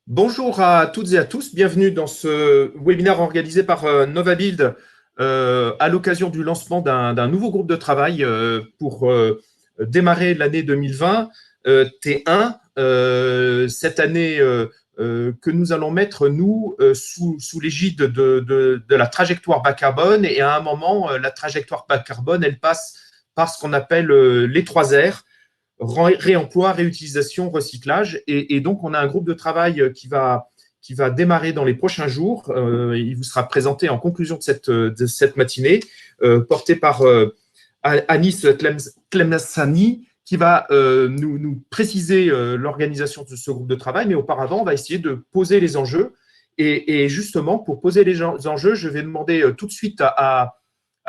Bonjour à toutes et à tous, bienvenue dans ce webinaire organisé par NovaBuild à l'occasion du lancement d'un nouveau groupe de travail pour démarrer l'année 2020 T1, cette année que nous allons mettre, nous, sous l'égide de la trajectoire bas carbone. Et à un moment, la trajectoire bas carbone, elle passe par ce qu'on appelle les 3 R, réemploi, réutilisation, recyclage. Et donc, on a un groupe de travail qui va démarrer dans les prochains jours. Il vous sera présenté en conclusion de cette matinée, porté par Anis Tlemceni, qui va nous préciser l'organisation de ce groupe de travail. Mais auparavant, on va essayer de poser les enjeux. Et justement, pour poser les enjeux, je vais demander tout de suite à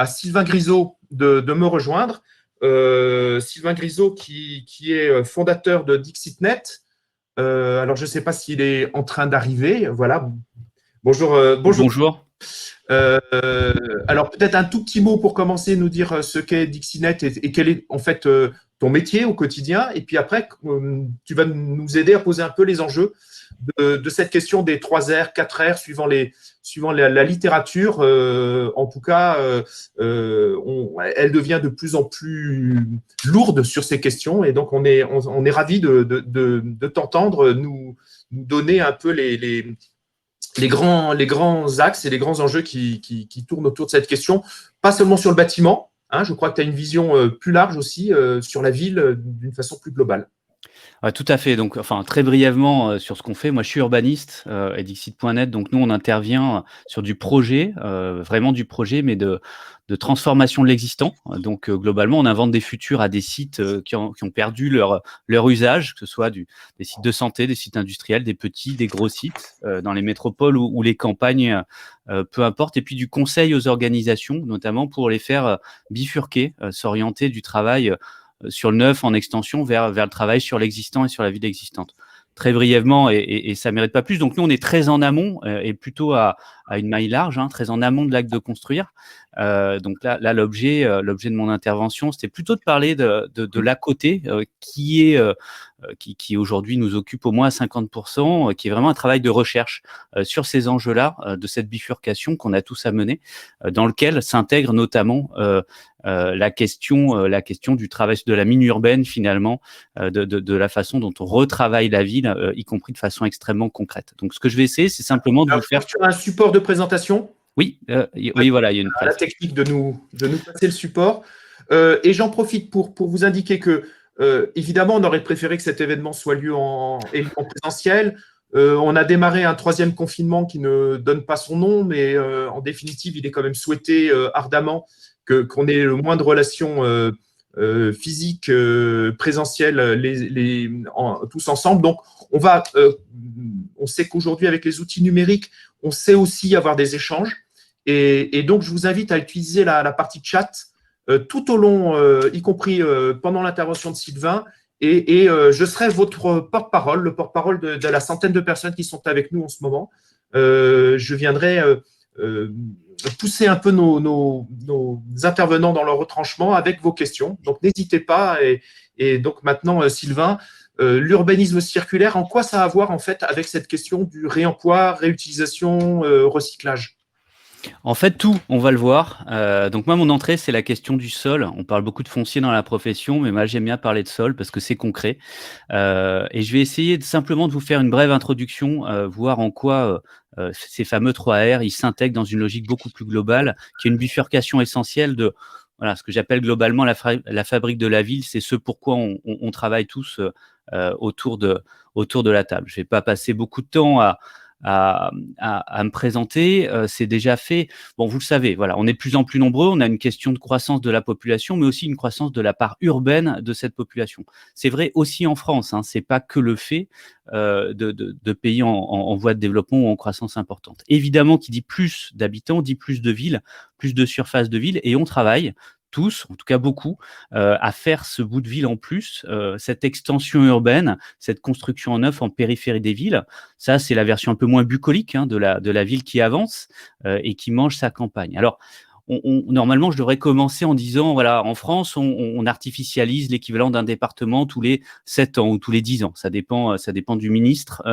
Sylvain Grisot de me rejoindre. Sylvain Grisot, qui est fondateur de DixitNet. Alors, je ne sais pas s'il est en train d'arriver. Voilà. Bonjour. Bonjour. Bonjour. Euh, alors, peut-être un tout petit mot pour commencer, nous dire ce qu'est DixitNet et quel est en fait ton métier au quotidien. Et puis après, tu vas nous aider à poser un peu les enjeux de cette question des 3 R, 4 R, suivant la littérature. En tout cas, elle devient de plus en plus lourde sur ces questions. Et donc, on est ravis de t'entendre nous donner un peu les grands axes et les grands enjeux qui tournent autour de cette question, pas seulement sur le bâtiment. Je crois que tu as une vision plus large aussi sur la ville d'une façon plus globale. Tout à fait. Donc, enfin, très brièvement sur ce qu'on fait. Moi, je suis urbaniste et Dixit.net. Donc, nous, on intervient sur du projet, vraiment du projet, mais de transformation de l'existant. Donc, globalement, on invente des futurs à des sites qui ont perdu leur usage, que ce soit des sites de santé, des sites industriels, des petits, des gros sites, dans les métropoles ou les campagnes, peu importe. Et puis, du conseil aux organisations, notamment pour les faire bifurquer, s'orienter du travail sur le neuf en extension vers le travail sur l'existant et sur la ville existante. Très brièvement, et ça ne mérite pas plus. Donc, nous, on est très en amont et plutôt à une maille large, très en amont de l'acte de construire. Donc là l'objet de mon intervention, c'était plutôt de parler de l'à côté qui aujourd'hui nous occupe au moins à 50%, qui est vraiment un travail de recherche sur ces enjeux-là, de cette bifurcation qu'on a tous à mener, dans lequel s'intègre notamment la question du travail de la mine urbaine finalement, de la façon dont on retravaille la ville, y compris de façon extrêmement concrète. Donc ce que je vais essayer, c'est simplement de vous faire… Tu as un support de présentation? Oui, oui, voilà, il y a une la presse. technique de nous passer le support. Et j'en profite pour vous indiquer que, évidemment, on aurait préféré que cet événement soit lieu en présentiel. On a démarré un 3e confinement qui ne donne pas son nom, mais en définitive, il est quand même souhaité ardemment qu'on ait le moins de relations physiques, présentielles, tous ensemble. Donc, on sait qu'aujourd'hui, avec les outils numériques, on sait aussi avoir des échanges. Et donc, je vous invite à utiliser la partie chat tout au long, y compris pendant l'intervention de Sylvain. Et je serai votre porte-parole, le porte-parole de la centaine de personnes qui sont avec nous en ce moment. Je viendrai pousser un peu nos intervenants dans leur retranchement avec vos questions. Donc, n'hésitez pas. Et donc, maintenant, Sylvain, l'urbanisme circulaire, en quoi ça a à voir en fait avec cette question du réemploi, réutilisation, recyclage? En fait, tout, on va le voir. Donc moi, mon entrée, c'est la question du sol. On parle beaucoup de foncier dans la profession, mais moi, j'aime bien parler de sol parce que c'est concret. Et je vais essayer simplement de vous faire une brève introduction, voir en quoi ces fameux 3 R, ils s'intègrent dans une logique beaucoup plus globale, qui est une bifurcation essentielle de voilà, ce que j'appelle globalement la fabrique de la ville. C'est ce pourquoi on travaille tous autour de la table. Je ne vais pas passer beaucoup de temps à me présenter, c'est déjà fait. Bon, vous le savez, voilà, on est de plus en plus nombreux, on a une question de croissance de la population, mais aussi une croissance de la part urbaine de cette population. C'est vrai aussi en France, c'est pas que le fait de pays en voie de développement ou en croissance importante. Évidemment, qui dit plus d'habitants, dit plus de villes, plus de surface de ville, et on travaille tous, en tout cas beaucoup, à faire ce bout de ville en plus, cette extension urbaine, cette construction en neuf en périphérie des villes. Ça, c'est la version un peu moins bucolique de la ville qui avance et qui mange sa campagne. Alors, normalement, je devrais commencer en disant, voilà, en France, on artificialise l'équivalent d'un département tous les 7 ans ou tous les 10 ans. Ça dépend du ministre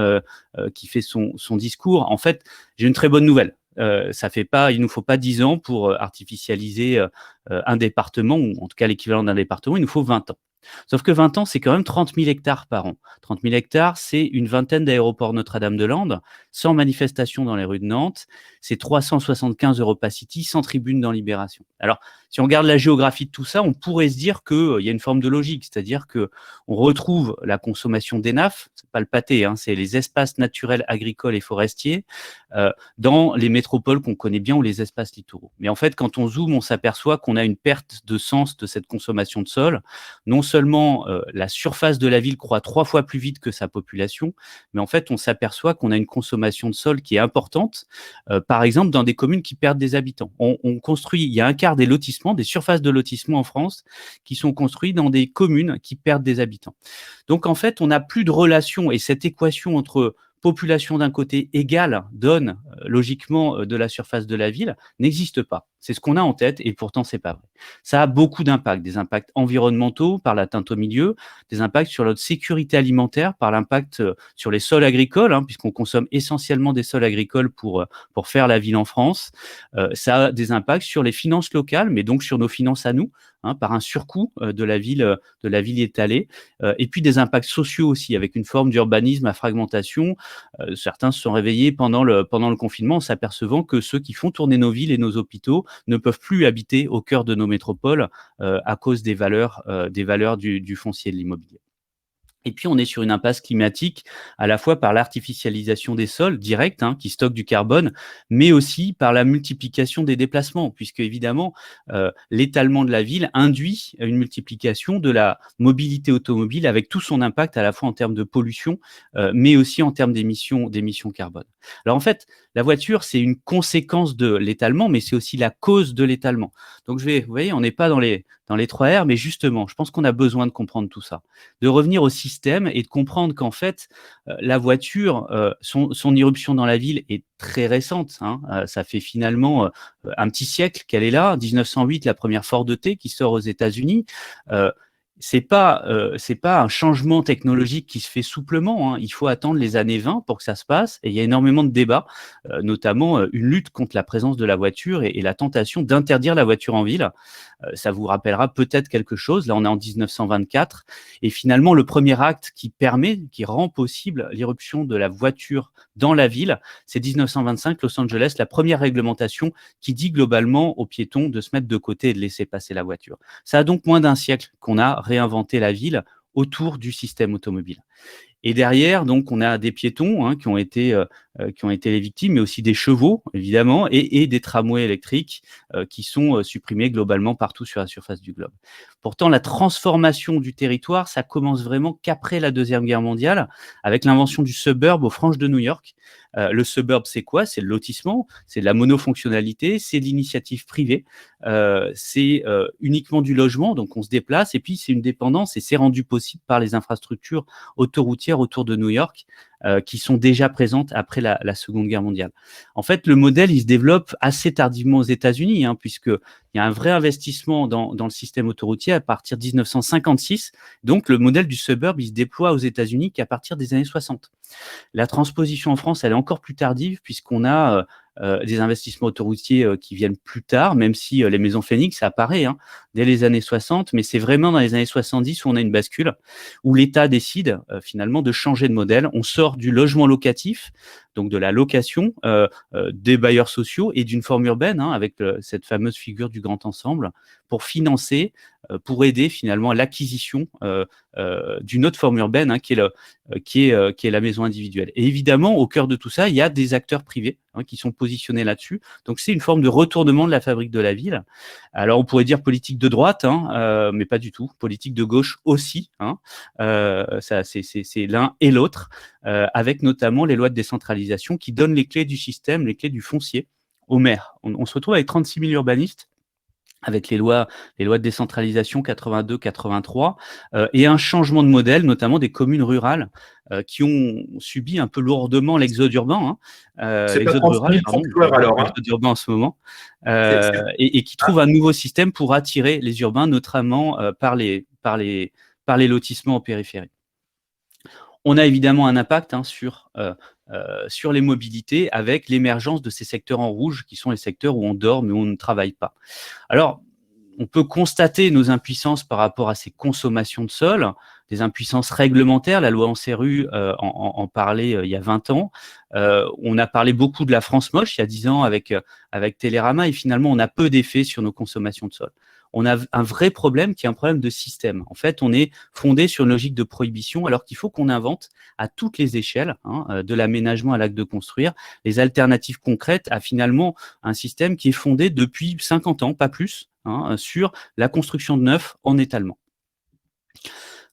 qui fait son discours. En fait, j'ai une très bonne nouvelle. Il nous faut pas 10 ans pour artificialiser un département, ou en tout cas l'équivalent d'un département, il nous faut 20 ans. Sauf que 20 ans, c'est quand même 30 000 hectares par an. 30 000 hectares, c'est une vingtaine d'aéroports Notre-Dame-de-Landes, sans manifestation dans les rues de Nantes. C'est 375 Europacity, sans tribune dans Libération. Alors, si on regarde la géographie de tout ça, on pourrait se dire qu'il y a une forme de logique, c'est-à-dire qu'on retrouve la consommation d'Enaf, c'est pas le pâté, hein, c'est les espaces naturels, agricoles et forestiers, dans les métropoles qu'on connaît bien ou les espaces littoraux. Mais en fait, quand on zoome, on s'aperçoit qu'on a une perte de sens de cette consommation de sol. Non seulement la surface de la ville croît 3 fois plus vite que sa population, mais en fait, on s'aperçoit qu'on a une consommation de sol qui est importante, par exemple, dans des communes qui perdent des habitants. On construit, il y a un quart des lotissements, des surfaces de lotissement en France, qui sont construites dans des communes qui perdent des habitants. Donc, en fait, on n'a plus de relation, et cette équation entre population d'un côté égale donne logiquement de la surface de la ville n'existe pas. C'est ce qu'on a en tête et pourtant c'est pas vrai. Ça a beaucoup d'impacts, des impacts environnementaux par l'atteinte au milieu, des impacts sur notre sécurité alimentaire par l'impact sur les sols agricoles, hein, puisqu'on consomme essentiellement des sols agricoles pour faire la ville en France. Ça a des impacts sur les finances locales, mais donc sur nos finances à nous, hein, par un surcoût de la ville étalée, et puis des impacts sociaux aussi, avec une forme d'urbanisme à fragmentation. Certains se sont réveillés pendant le confinement en s'apercevant que ceux qui font tourner nos villes et nos hôpitaux ne peuvent plus habiter au cœur de nos métropoles à cause des valeurs du foncier de l'immobilier. Et puis, on est sur une impasse climatique, à la fois par l'artificialisation des sols directs, hein, qui stockent du carbone, mais aussi par la multiplication des déplacements, puisque évidemment, l'étalement de la ville induit une multiplication de la mobilité automobile avec tout son impact à la fois en termes de pollution, mais aussi en termes d'émissions carbone. Alors en fait, la voiture, c'est une conséquence de l'étalement, mais c'est aussi la cause de l'étalement. Donc vous voyez, on n'est pas dans les 3 R, mais justement, je pense qu'on a besoin de comprendre tout ça, de revenir au système et de comprendre qu'en fait, la voiture, son irruption dans la ville est très récente, hein. Ça fait finalement un petit siècle qu'elle est là. 1908, la première Ford T qui sort aux États-Unis. C'est pas un changement technologique qui se fait souplement, hein. Il faut attendre les années 20 pour que ça se passe. Et il y a énormément de débats, notamment une lutte contre la présence de la voiture et la tentation d'interdire la voiture en ville. Ça vous rappellera peut-être quelque chose. Là, on est en 1924. Et finalement, le premier acte qui rend possible l'irruption de la voiture dans la ville, c'est 1925, Los Angeles, la première réglementation qui dit globalement aux piétons de se mettre de côté et de laisser passer la voiture. Ça a donc moins d'un siècle qu'on a réinventé la ville autour du système automobile. Et derrière, donc, on a des piétons, hein, qui ont été les victimes, mais aussi des chevaux, évidemment, et des tramways électriques qui sont supprimés globalement partout sur la surface du globe. Pourtant, la transformation du territoire, ça commence vraiment qu'après la Deuxième Guerre mondiale, avec l'invention du suburb aux franges de New York. Le suburb, c'est quoi? C'est le lotissement, c'est de la monofonctionnalité, c'est de l'initiative privée, c'est uniquement du logement, donc on se déplace, et puis c'est une dépendance, et c'est rendu possible par les infrastructures autoroutières autour de New York, qui sont déjà présentes après la Seconde Guerre mondiale. En fait, le modèle, il se développe assez tardivement aux États-Unis, hein, puisqu'il y a un vrai investissement dans le système autoroutier à partir de 1956. Donc, le modèle du suburb, il se déploie aux États-Unis qu'à partir des années 60. La transposition en France, elle est encore plus tardive, puisqu'on a des investissements autoroutiers qui viennent plus tard, même si les maisons Phoenix, ça apparaît, hein, dès les années 60, mais c'est vraiment dans les années 70 où on a une bascule, où l'État décide finalement de changer de modèle. On sort du logement locatif, donc de la location, des bailleurs sociaux et d'une forme urbaine, hein, avec cette fameuse figure du grand ensemble, pour financer, pour aider finalement à l'acquisition d'une autre forme urbaine, hein, qui est la maison individuelle. Et évidemment, au cœur de tout ça, il y a des acteurs privés, hein, qui sont positionnés là-dessus. Donc, c'est une forme de retournement de la fabrique de la ville. Alors, on pourrait dire politique de droite, hein, mais pas du tout. Politique de gauche aussi, hein. C'est l'un et l'autre, avec notamment les lois de décentralisation qui donnent les clés du système, les clés du foncier aux maires. On se retrouve avec 36 000 urbanistes avec les lois de décentralisation 82-83, et un changement de modèle, notamment des communes rurales qui ont subi un peu lourdement l'exode urbain, C'est pas l'exode 35 rural, 000 pardon, fonctionnaires alors, hein. l'exode urbain en ce moment, C'est- c'est- et qui trouvent un nouveau système pour attirer les urbains, notamment par les lotissements en périphérie. On a évidemment un impact sur les mobilités avec l'émergence de ces secteurs en rouge qui sont les secteurs où on dort mais où on ne travaille pas. Alors, on peut constater nos impuissances par rapport à ces consommations de sol, des impuissances réglementaires. La loi Anseru en parlait il y a 20 ans. On a parlé beaucoup de la France moche il y a 10 ans avec Télérama, et finalement, on a peu d'effet sur nos consommations de sol. On a un vrai problème qui est un problème de système. En fait, on est fondé sur une logique de prohibition, alors qu'il faut qu'on invente à toutes les échelles, de l'aménagement à l'acte de construire, les alternatives concrètes à finalement un système qui est fondé depuis 50 ans, pas plus, sur la construction de neuf en étalement.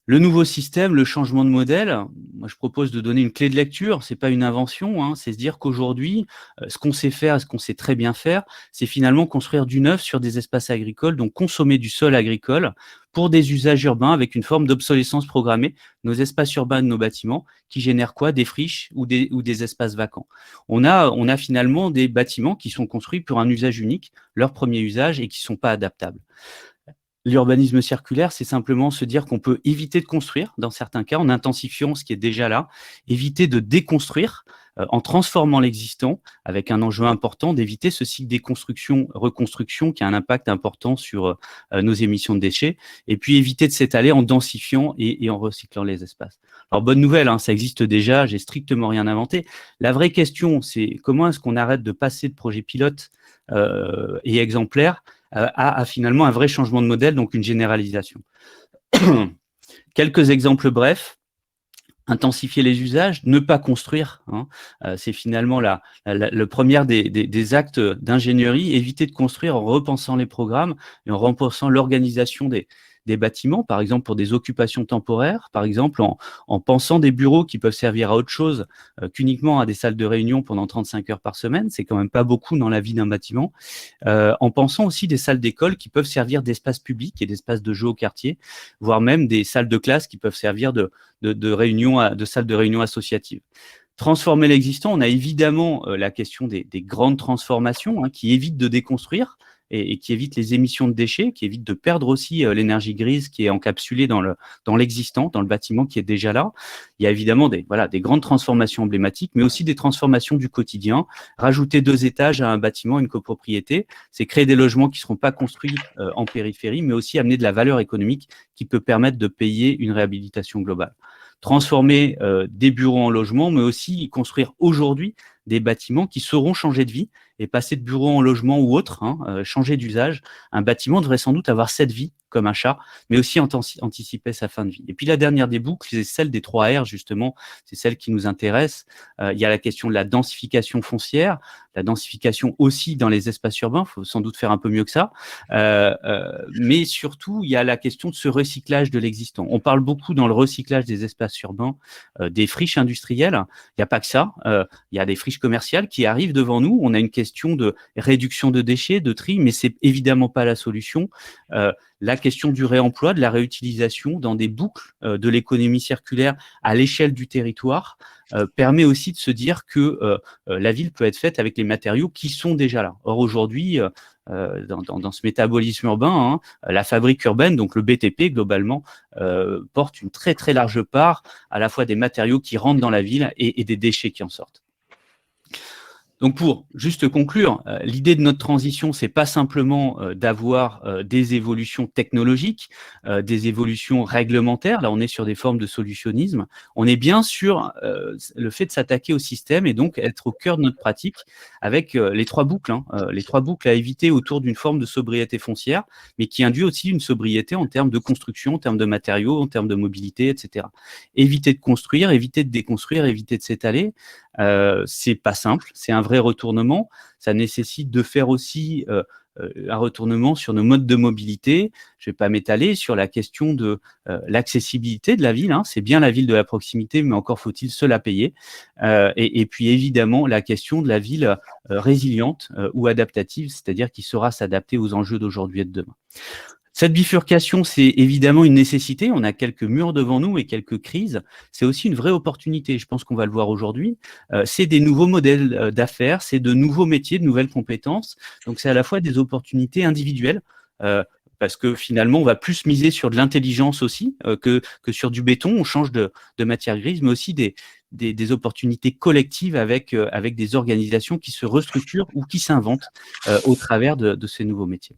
Le nouveau système, le changement de modèle, moi je propose de donner une clé de lecture, c'est pas une invention, c'est se dire qu'aujourd'hui, ce qu'on sait faire, ce qu'on sait très bien faire, c'est finalement construire du neuf sur des espaces agricoles, donc consommer du sol agricole pour des usages urbains avec une forme d'obsolescence programmée, nos espaces urbains de nos bâtiments, qui génèrent quoi? Des friches ou des espaces vacants. On a finalement des bâtiments qui sont construits pour un usage unique, leur premier usage, et qui ne sont pas adaptables. L'urbanisme circulaire, c'est simplement se dire qu'on peut éviter de construire, dans certains cas, en intensifiant ce qui est déjà là, éviter de déconstruire, en transformant l'existant, avec un enjeu important d'éviter ce cycle déconstruction-reconstruction qui a un impact important sur nos émissions de déchets, et puis éviter de s'étaler en densifiant et en recyclant les espaces. Alors, bonne nouvelle, ça existe déjà, j'ai strictement rien inventé. La vraie question, c'est comment est-ce qu'on arrête de passer de projets pilotes et exemplaires à finalement un vrai changement de modèle, donc une généralisation. Quelques exemples brefs. Intensifier les usages, ne pas construire, c'est finalement le premier des actes d'ingénierie, éviter de construire en repensant les programmes et en repensant l'organisation des bâtiments, par exemple pour des occupations temporaires, par exemple en pensant des bureaux qui peuvent servir à autre chose qu'uniquement à des salles de réunion pendant 35 heures par semaine, c'est quand même pas beaucoup dans la vie d'un bâtiment, en pensant aussi des salles d'école qui peuvent servir d'espace public et d'espace de jeu au quartier, voire même des salles de classe qui peuvent servir de salles de réunion associatives. Transformer l'existant, on a évidemment la question des grandes transformations qui évitent de déconstruire et qui évitent les émissions de déchets, qui évitent de perdre aussi l'énergie grise qui est encapsulée dans l'existant, dans le bâtiment qui est déjà là. Il y a évidemment des grandes transformations emblématiques, mais aussi des transformations du quotidien. Rajouter 2 étages à un bâtiment, une copropriété, c'est créer des logements qui ne seront pas construits en périphérie, mais aussi amener de la valeur économique qui peut permettre de payer une réhabilitation globale. Transformer des bureaux en logements, mais aussi construire aujourd'hui des bâtiments qui sauront changer de vie et passer de bureau en logement ou autre, changer d'usage. Un bâtiment devrait sans doute avoir cette vie comme un chat, mais aussi anticiper sa fin de vie. Et puis la dernière des boucles, c'est celle des 3 R, justement, c'est celle qui nous intéresse. Il y a la question de la densification foncière, la densification aussi dans les espaces urbains, il faut sans doute faire un peu mieux que ça, mais surtout, il y a la question de ce recyclage de l'existant. On parle beaucoup dans le recyclage des espaces urbains, des friches industrielles, il n'y a pas que ça, il y a des friches commerciales qui arrivent devant nous, on a une question de réduction de déchets, de tri, mais c'est évidemment pas la solution. La question du réemploi, de la réutilisation dans des boucles de l'économie circulaire à l'échelle du territoire permet aussi de se dire que la ville peut être faite avec les matériaux qui sont déjà là. Or, aujourd'hui, dans ce métabolisme urbain, la fabrique urbaine, donc le BTP globalement, porte une très très large part à la fois des matériaux qui rentrent dans la ville et des déchets qui en sortent. Donc pour juste conclure, l'idée de notre transition, c'est pas simplement d'avoir des évolutions technologiques, des évolutions réglementaires. Là, on est sur des formes de solutionnisme. On est bien sur le fait de s'attaquer au système et donc être au cœur de notre pratique avec les 3 boucles, les 3 boucles à éviter autour d'une forme de sobriété foncière, mais qui induit aussi une sobriété en termes de construction, en termes de matériaux, en termes de mobilité, etc. Éviter de construire, éviter de déconstruire, éviter de s'étaler. C'est pas simple, c'est un vrai retournement. Ça nécessite de faire aussi un retournement sur nos modes de mobilité. Je ne vais pas m'étaler sur la question de l'accessibilité de la ville. Hein. C'est bien la ville de la proximité, mais encore faut-il se la payer. Et puis évidemment, la question de la ville résiliente ou adaptative, c'est-à-dire qui saura s'adapter aux enjeux d'aujourd'hui et de demain. Cette bifurcation, c'est évidemment une nécessité. On a quelques murs devant nous et quelques crises. C'est aussi une vraie opportunité. Je pense qu'on va le voir aujourd'hui. C'est des nouveaux modèles d'affaires, c'est de nouveaux métiers, de nouvelles compétences. Donc, c'est à la fois des opportunités individuelles, parce que finalement, on va plus miser sur de l'intelligence aussi que sur du béton. On change de matière grise, mais aussi des opportunités collectives avec des organisations qui se restructurent ou qui s'inventent au travers de ces nouveaux métiers.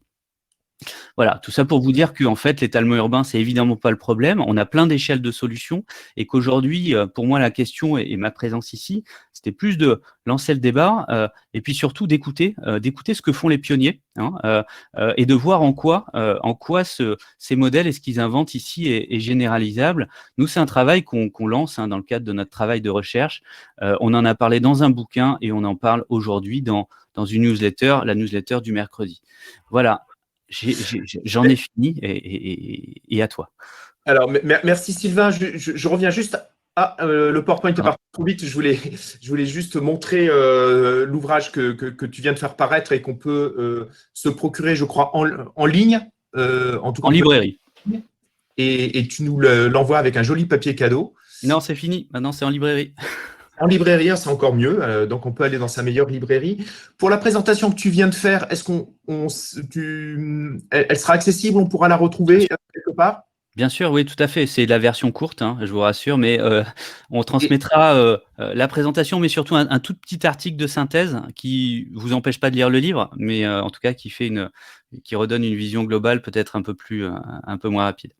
Voilà, tout ça pour vous dire qu'en fait, l'étalement urbain, c'est évidemment pas le problème. On a plein d'échelles de solutions et qu'aujourd'hui, pour moi, la question et ma présence ici, c'était plus de lancer le débat et puis surtout d'écouter ce que font les pionniers hein, et de voir en quoi ces modèles et ce qu'ils inventent ici est généralisable. Nous, c'est un travail qu'on lance dans le cadre de notre travail de recherche. On en a parlé dans un bouquin et on en parle aujourd'hui dans une newsletter, la newsletter du mercredi. Voilà. J'en ai fini et à toi. Alors, merci Sylvain. Je reviens juste le PowerPoint est parti trop vite. Je voulais juste montrer l'ouvrage que tu viens de faire paraître et qu'on peut se procurer, je crois, en ligne. En tout cas, en librairie. Et tu nous l'envoies avec un joli papier cadeau. Non, c'est fini. Maintenant, c'est en librairie. En librairie, c'est encore mieux. Donc, on peut aller dans sa meilleure librairie. Pour la présentation que tu viens de faire, est-ce elle sera accessible? On pourra la retrouver quelque part? Bien sûr, oui, tout à fait. C'est la version courte, hein, je vous rassure, mais on transmettra la présentation, mais surtout un tout petit article de synthèse qui vous empêche pas de lire le livre, mais en tout cas qui redonne une vision globale peut-être un peu moins rapide.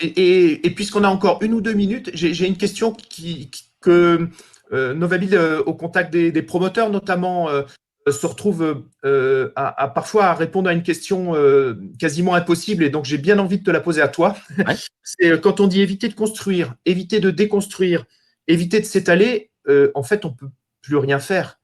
Et puisqu'on a encore 1 ou 2 minutes, j'ai une question que Novabuild, au contact des promoteurs notamment, se retrouve parfois à répondre à une question quasiment impossible, et donc j'ai bien envie de te la poser à toi. Ouais. C'est quand on dit éviter de construire, éviter de déconstruire, éviter de s'étaler, en fait, on ne peut plus rien faire.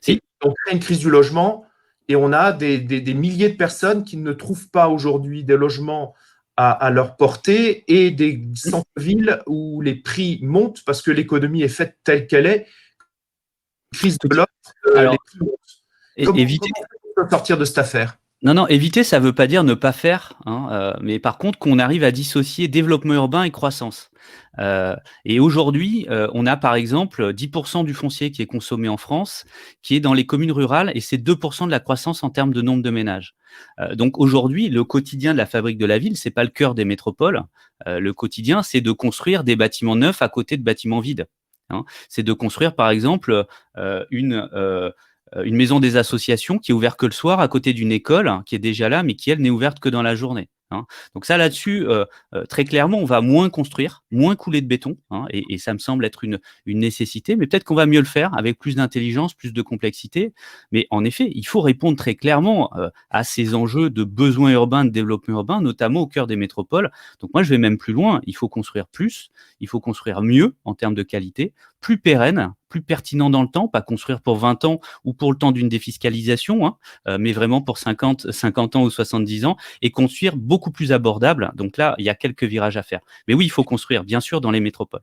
Et on crée une crise du logement et on a des milliers de personnes qui ne trouvent pas aujourd'hui des logements à leur portée et des centres-villes où les prix montent parce que l'économie est faite telle qu'elle est. Crise de l'offre, les prix montent. Comment on peut sortir de cette affaire? Non, éviter, ça ne veut pas dire ne pas faire, hein, mais par contre qu'on arrive à dissocier développement urbain et croissance. Et aujourd'hui, on a par exemple 10% du foncier qui est consommé en France, qui est dans les communes rurales, et c'est 2% de la croissance en termes de nombre de ménages. Donc aujourd'hui, le quotidien de la fabrique de la ville, c'est pas le cœur des métropoles. Le quotidien, c'est de construire des bâtiments neufs à côté de bâtiments vides. Hein. C'est de construire par exemple une maison des associations qui est ouverte que le soir à côté d'une école qui est déjà là, mais qui, elle, n'est ouverte que dans la journée. Hein. Donc ça, là-dessus, très clairement, on va moins construire, moins couler de béton, hein, et ça me semble être une nécessité, mais peut-être qu'on va mieux le faire avec plus d'intelligence, plus de complexité. Mais en effet, il faut répondre très clairement à ces enjeux de besoins urbains, de développement urbain, notamment au cœur des métropoles. Donc moi, je vais même plus loin. Il faut construire plus, il faut construire mieux en termes de qualité, plus pérenne, plus pertinent dans le temps, pas construire pour 20 ans ou pour le temps d'une défiscalisation, hein, mais vraiment pour 50 ans ou 70 ans, et construire beaucoup plus abordable. Donc là, il y a quelques virages à faire. Mais oui, il faut construire, bien sûr, dans les métropoles.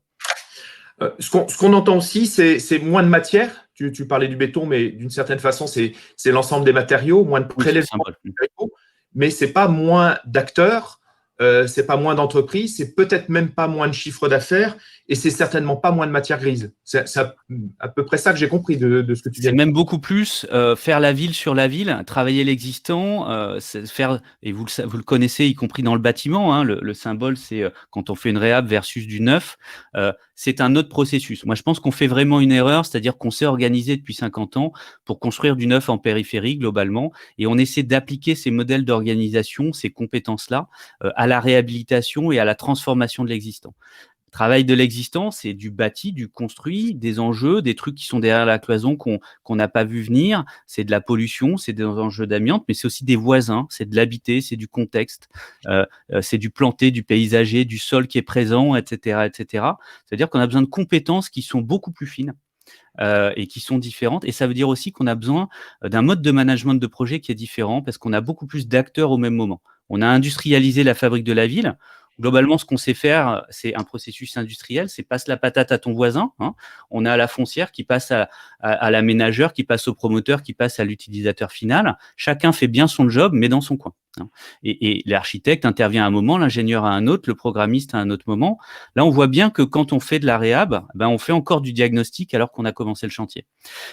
Ce qu'on entend aussi, c'est moins de matière. Tu parlais du béton, mais d'une certaine façon, c'est l'ensemble des matériaux, moins de prélèvements de matériaux, mais ce n'est pas moins d'acteurs, c'est pas moins d'entreprises, c'est peut-être même pas moins de chiffre d'affaires, et c'est certainement pas moins de matière grise. C'est à peu près ça que j'ai compris de ce que tu viens de dire. C'est même beaucoup plus faire la ville sur la ville, travailler l'existant, faire, et vous le connaissez, y compris dans le bâtiment, hein, le symbole, c'est quand on fait une réhab versus du neuf, c'est un autre processus. Moi, je pense qu'on fait vraiment une erreur, c'est-à-dire qu'on s'est organisé depuis 50 ans pour construire du neuf en périphérie, globalement, et on essaie d'appliquer ces modèles d'organisation, ces compétences-là, à la réhabilitation et à la transformation de l'existant. Travail de l'existant, c'est du bâti, du construit, des enjeux, des trucs qui sont derrière la cloison qu'on n'a pas vu venir. C'est de la pollution, c'est des enjeux d'amiante, mais c'est aussi des voisins, c'est de l'habité, c'est du contexte, c'est du planté, du paysager, du sol qui est présent, etc., etc. C'est-à-dire qu'on a besoin de compétences qui sont beaucoup plus fines et qui sont différentes. Et ça veut dire aussi qu'on a besoin d'un mode de management de projet qui est différent parce qu'on a beaucoup plus d'acteurs au même moment. On a industrialisé la fabrique de la ville. Globalement, ce qu'on sait faire, c'est un processus industriel, c'est passe la patate à ton voisin. Hein. On a la foncière qui passe à l'aménageur, qui passe au promoteur, qui passe à l'utilisateur final. Chacun fait bien son job, mais dans son coin. Hein. Et l'architecte intervient à un moment, l'ingénieur à un autre, le programmiste à un autre moment. Là, on voit bien que quand on fait de la réhab, ben, on fait encore du diagnostic alors qu'on a commencé le chantier.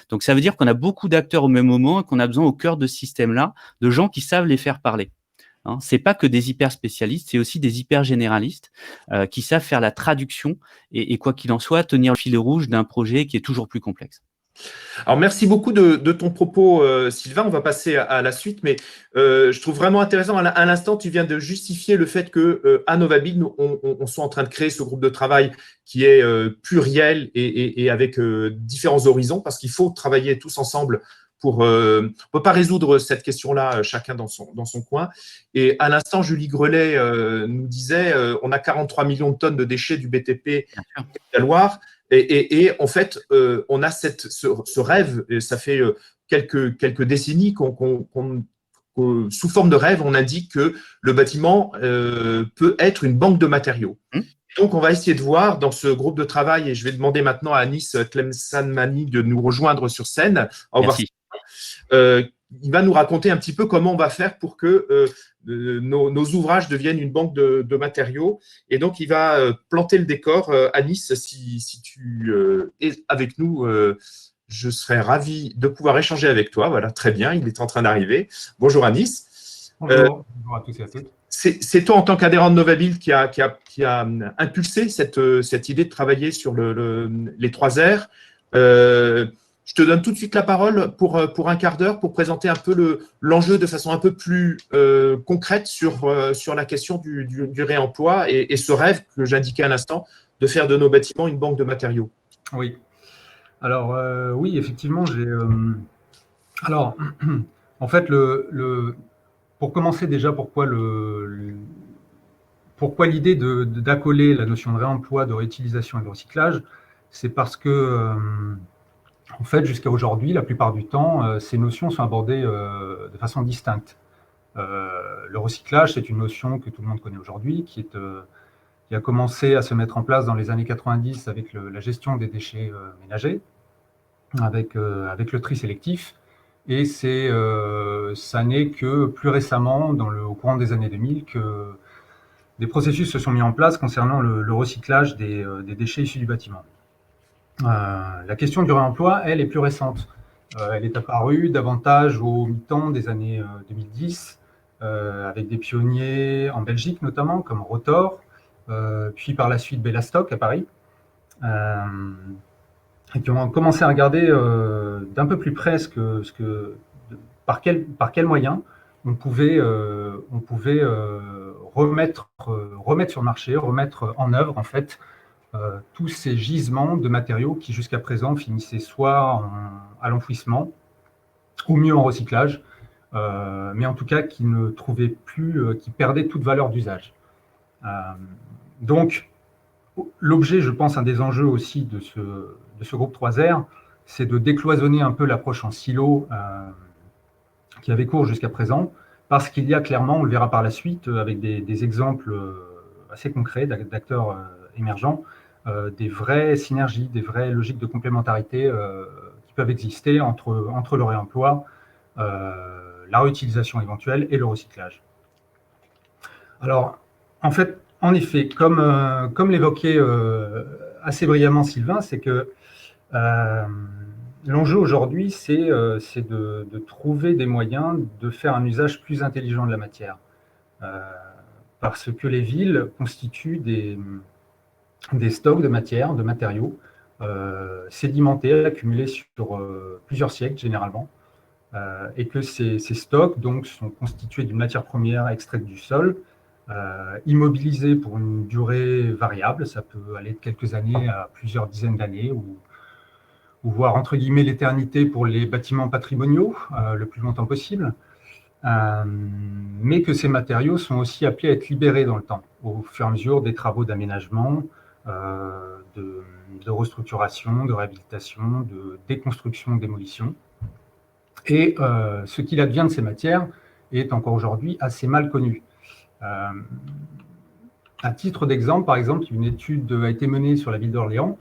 Donc, ça veut dire qu'on a beaucoup d'acteurs au même moment et qu'on a besoin au cœur de ce système-là de gens qui savent les faire parler. Hein, c'est pas que des hyper spécialistes, c'est aussi des hyper généralistes qui savent faire la traduction et quoi qu'il en soit, tenir le fil rouge d'un projet qui est toujours plus complexe. Alors, merci beaucoup de ton propos, Sylvain. On va passer à la suite, mais je trouve vraiment intéressant. À l'instant, tu viens de justifier le fait qu'à Novabuild, on soit en train de créer ce groupe de travail qui est pluriel et avec différents horizons, parce qu'il faut travailler tous ensemble on ne peut pas résoudre cette question-là, chacun dans son coin. Et à l'instant, Julie Grelet nous disait on a 43 millions de tonnes de déchets du BTP et de la Loire. Et en fait, on a ce rêve, et ça fait quelques décennies sous forme de rêve, on indique que le bâtiment peut être une banque de matériaux. Donc, on va essayer de voir dans ce groupe de travail, et je vais demander maintenant à Anis Tlemcen-Mani de nous rejoindre sur scène. Merci. Il va nous raconter un petit peu comment on va faire pour que nos ouvrages deviennent une banque de matériaux. Et donc, il va planter le décor. Anis, si tu es avec nous, je serais ravi de pouvoir échanger avec toi. Voilà, très bien, il est en train d'arriver. Bonjour Anis. Bonjour à tous et à toutes. C'est toi, en tant qu'adhérent de Novabuild, qui a impulsé cette idée de travailler sur les 3 R. Je te donne tout de suite la parole pour un quart d'heure pour présenter un peu l'enjeu de façon un peu plus concrète sur la question du réemploi et ce rêve que j'indiquais à l'instant de faire de nos bâtiments une banque de matériaux. Oui. Alors, oui, effectivement, alors, en fait, pour commencer déjà, pourquoi l'idée d'accoler la notion de réemploi, de réutilisation et de recyclage, c'est parce que en fait, jusqu'à aujourd'hui, la plupart du temps, ces notions sont abordées de façon distincte. Le recyclage, c'est une notion que tout le monde connaît aujourd'hui, qui a commencé à se mettre en place dans les années 90 avec la gestion des déchets ménagers, avec le tri sélectif. Et ça n'est que plus récemment, au courant des années 2000, que des processus se sont mis en place concernant le recyclage des déchets issus du bâtiment. La question du réemploi, elle, est plus récente. Elle est apparue davantage au mi-temps des années 2010, avec des pionniers en Belgique notamment, comme Rotor, puis par la suite Bellastock à Paris, et qui ont commencé à regarder d'un peu plus près par quel moyen on pouvait remettre sur le marché, remettre en œuvre en fait tous ces gisements de matériaux qui jusqu'à présent finissaient soit à l'enfouissement, ou mieux en recyclage, mais en tout cas qui ne trouvaient plus, qui perdaient toute valeur d'usage. Donc, l'objet, je pense, un des enjeux aussi de ce groupe 3R, c'est de décloisonner un peu l'approche en silo qui avait cours jusqu'à présent, parce qu'il y a clairement, on le verra par la suite, avec des exemples assez concrets d'acteurs émergents, des vraies synergies, des vraies logiques de complémentarité qui peuvent exister entre le réemploi, la réutilisation éventuelle et le recyclage. Alors, en effet, comme l'évoquait assez brillamment Sylvain, c'est que l'enjeu aujourd'hui, c'est de trouver des moyens de faire un usage plus intelligent de la matière. Parce que les villes constituent des stocks de matière, de matériaux, sédimentés, accumulés sur plusieurs siècles généralement, et que ces stocks donc, sont constitués d'une matière première extraite du sol, immobilisée pour une durée variable, ça peut aller de quelques années à plusieurs dizaines d'années, ou voire entre guillemets l'éternité pour les bâtiments patrimoniaux, le plus longtemps possible. Mais que ces matériaux sont aussi appelés à être libérés dans le temps, au fur et à mesure des travaux d'aménagement, de de restructuration, de réhabilitation, de déconstruction, démolition. Et ce qu'il advient de ces matières est encore aujourd'hui assez mal connu. À titre d'exemple, par exemple, une étude a été menée sur la ville d'Orléans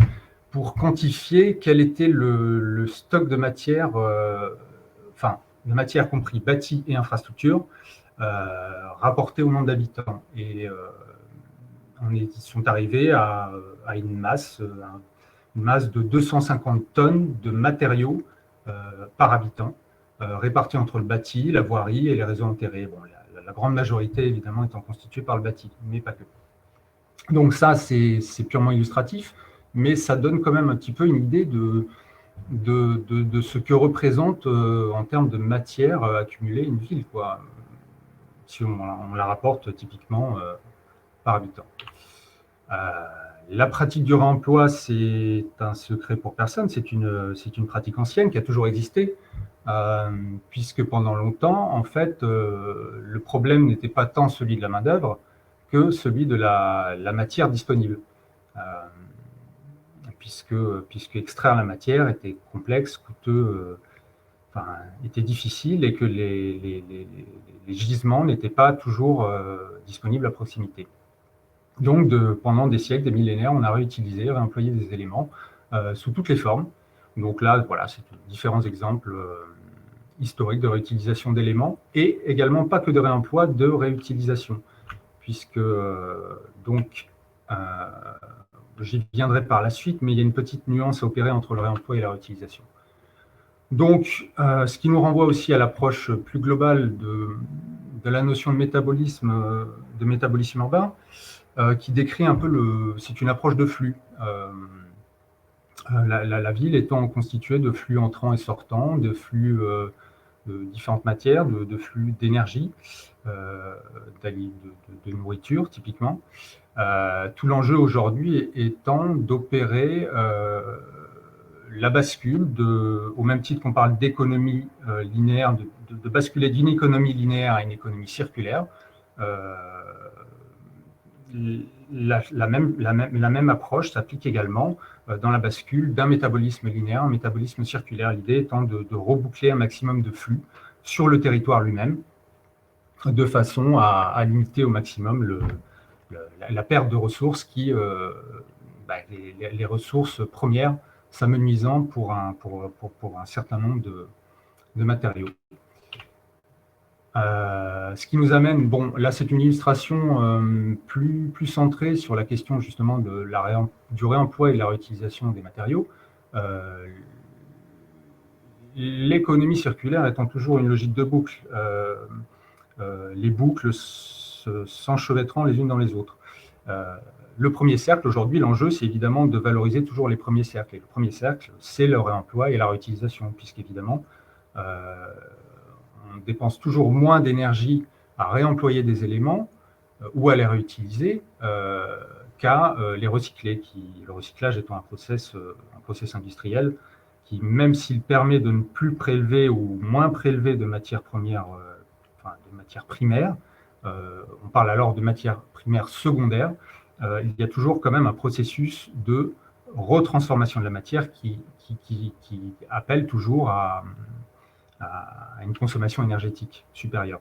pour quantifier quel était le stock de matières, de matières compris bâti et infrastructures, rapporté au nombre d'habitants. Et ils sont arrivés à une masse de 250 tonnes de matériaux par habitant, répartis entre le bâti, la voirie et les réseaux enterrés. Bon, la grande majorité, évidemment, étant constituée par le bâti, mais pas que. Donc ça, c'est purement illustratif, mais ça donne quand même un petit peu une idée de ce que représente en termes de matière accumulée une ville, quoi, si on la rapporte typiquement par habitant. La pratique du réemploi, c'est un secret pour personne, c'est une pratique ancienne qui a toujours existé, puisque pendant longtemps, en fait, le problème n'était pas tant celui de la main-d'œuvre que celui de la matière disponible. Puisque extraire la matière était complexe, coûteux, était difficile et que les gisements n'étaient pas toujours disponibles à proximité. Donc, pendant des siècles, des millénaires, on a réutilisé, réemployé des éléments sous toutes les formes. Donc là, voilà, c'est différents exemples historiques de réutilisation d'éléments et également pas que de réemploi, de réutilisation, puisque j'y viendrai par la suite, mais il y a une petite nuance à opérer entre le réemploi et la réutilisation. Donc, ce qui nous renvoie aussi à l'approche plus globale de la notion de métabolisme urbain, qui décrit un peu c'est une approche de flux. La ville étant constituée de flux entrants et sortants, de flux de différentes matières, de flux d'énergie, de nourriture typiquement. Tout l'enjeu aujourd'hui étant d'opérer la bascule, au même titre qu'on parle d'économie linéaire, de basculer d'une économie linéaire à une économie circulaire. La même approche s'applique également dans la bascule d'un métabolisme linéaire à un métabolisme circulaire. L'idée étant de reboucler un maximum de flux sur le territoire lui-même, de façon à limiter au maximum la perte de ressources les ressources premières s'amenuisant pour un certain nombre de matériaux. Ce qui nous amène, là c'est une illustration plus centrée sur la question justement du réemploi et de la réutilisation des matériaux. L'économie circulaire étant toujours une logique de boucle, les boucles s'enchevêtrant les unes dans les autres. Le premier cercle, aujourd'hui, l'enjeu, c'est évidemment de valoriser toujours les premiers cercles. Et le premier cercle, c'est le réemploi et la réutilisation, puisqu'évidemment, on dépense toujours moins d'énergie à réemployer des éléments ou à les réutiliser qu'à les recycler. Le recyclage étant un process industriel qui, même s'il permet de ne plus prélever ou moins prélever de matières premières, de matières primaires, on parle alors de matières primaires secondaires, il y a toujours quand même un processus de retransformation de la matière qui appelle toujours à une consommation énergétique supérieure.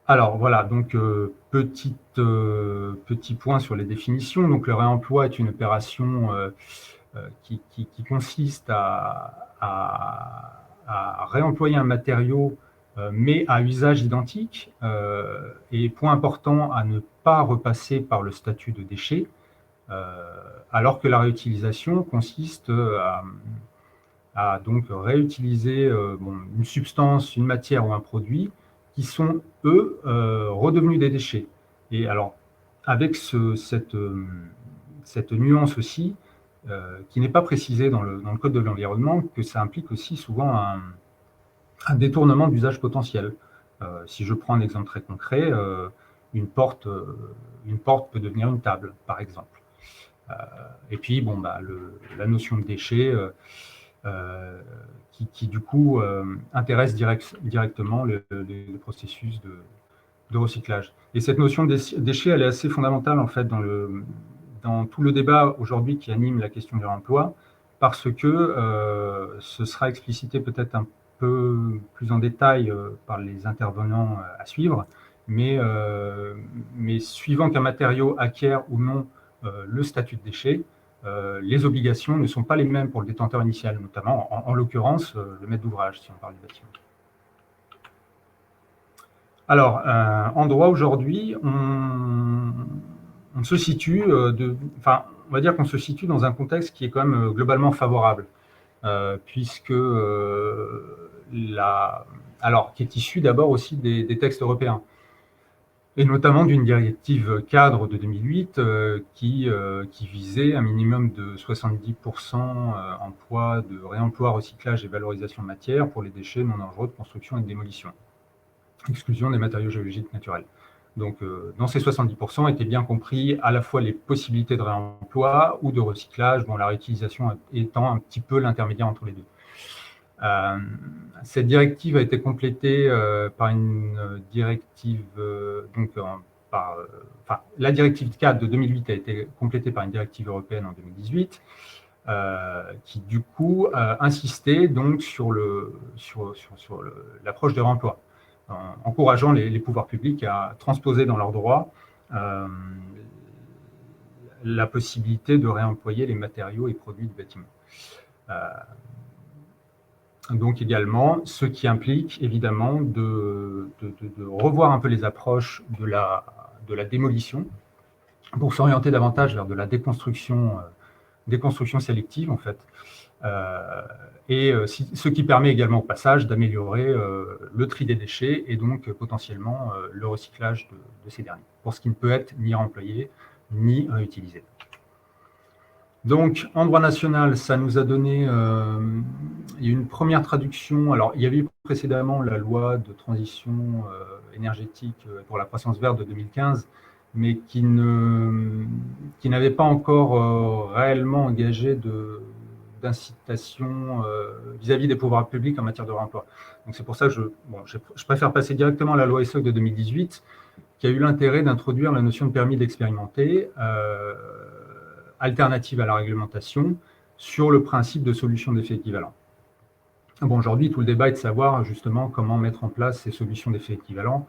Alors voilà, donc petit point sur les définitions. Donc le réemploi est une opération qui consiste à réemployer un matériau mais à usage identique, et point important, à ne pas repasser par le statut de déchet, alors que la réutilisation consiste à donc réutiliser une substance, une matière ou un produit qui sont, eux, redevenus des déchets. Et alors, avec cette nuance aussi, qui n'est pas précisée dans le Code de l'environnement, que ça implique aussi souvent un détournement d'usage potentiel. Si je prends un exemple très concret, une porte peut devenir une table, par exemple. Et puis, la notion de déchet qui du coup, intéresse directement le processus de recyclage. Et cette notion de déchet, elle est assez fondamentale, en fait, dans tout le débat aujourd'hui qui anime la question du réemploi, parce que ce sera explicité peut-être un peu plus en détail par les intervenants à suivre, mais suivant qu'un matériau acquiert ou non le statut de déchet, les obligations ne sont pas les mêmes pour le détenteur initial, notamment en l'occurrence le maître d'ouvrage, si on parle du bâtiment. Alors, en droit aujourd'hui, on se situe on va dire qu'on se situe dans un contexte qui est quand même globalement favorable, puisque qui est issu d'abord aussi des textes européens, et notamment d'une directive cadre de 2008 qui visait un minimum de 70% emploi de réemploi, recyclage et valorisation de matière pour les déchets non dangereux de construction et de démolition, exclusion des matériaux géologiques naturels. Donc, dans ces 70% étaient bien compris à la fois les possibilités de réemploi ou de recyclage, la réutilisation étant un petit peu l'intermédiaire entre les deux. Cette directive a été complétée par une directive, la directive cadre de 2008 a été complétée par une directive européenne en 2018, qui du coup insistait donc sur l'approche de réemploi, encourageant les pouvoirs publics à transposer dans leur droit la possibilité de réemployer les matériaux et produits du bâtiment. Donc également, ce qui implique évidemment de revoir un peu les approches de la démolition pour s'orienter davantage vers de la déconstruction sélective en fait, ce qui permet également au passage d'améliorer le tri des déchets et donc potentiellement le recyclage de ces derniers, pour ce qui ne peut être ni réemployé ni réutilisé. Donc, en droit national, ça nous a donné une première traduction. Alors, il y avait eu précédemment la loi de transition énergétique pour la croissance verte de 2015, mais qui n'avait pas encore réellement engagé d'incitation vis-à-vis des pouvoirs publics en matière de réemploi. Donc, c'est pour ça que je préfère passer directement à la loi ESSOC de 2018, qui a eu l'intérêt d'introduire la notion de permis d'expérimenter, alternative à la réglementation, sur le principe de solution d'effet équivalent. Aujourd'hui, tout le débat est de savoir justement comment mettre en place ces solutions d'effet équivalent,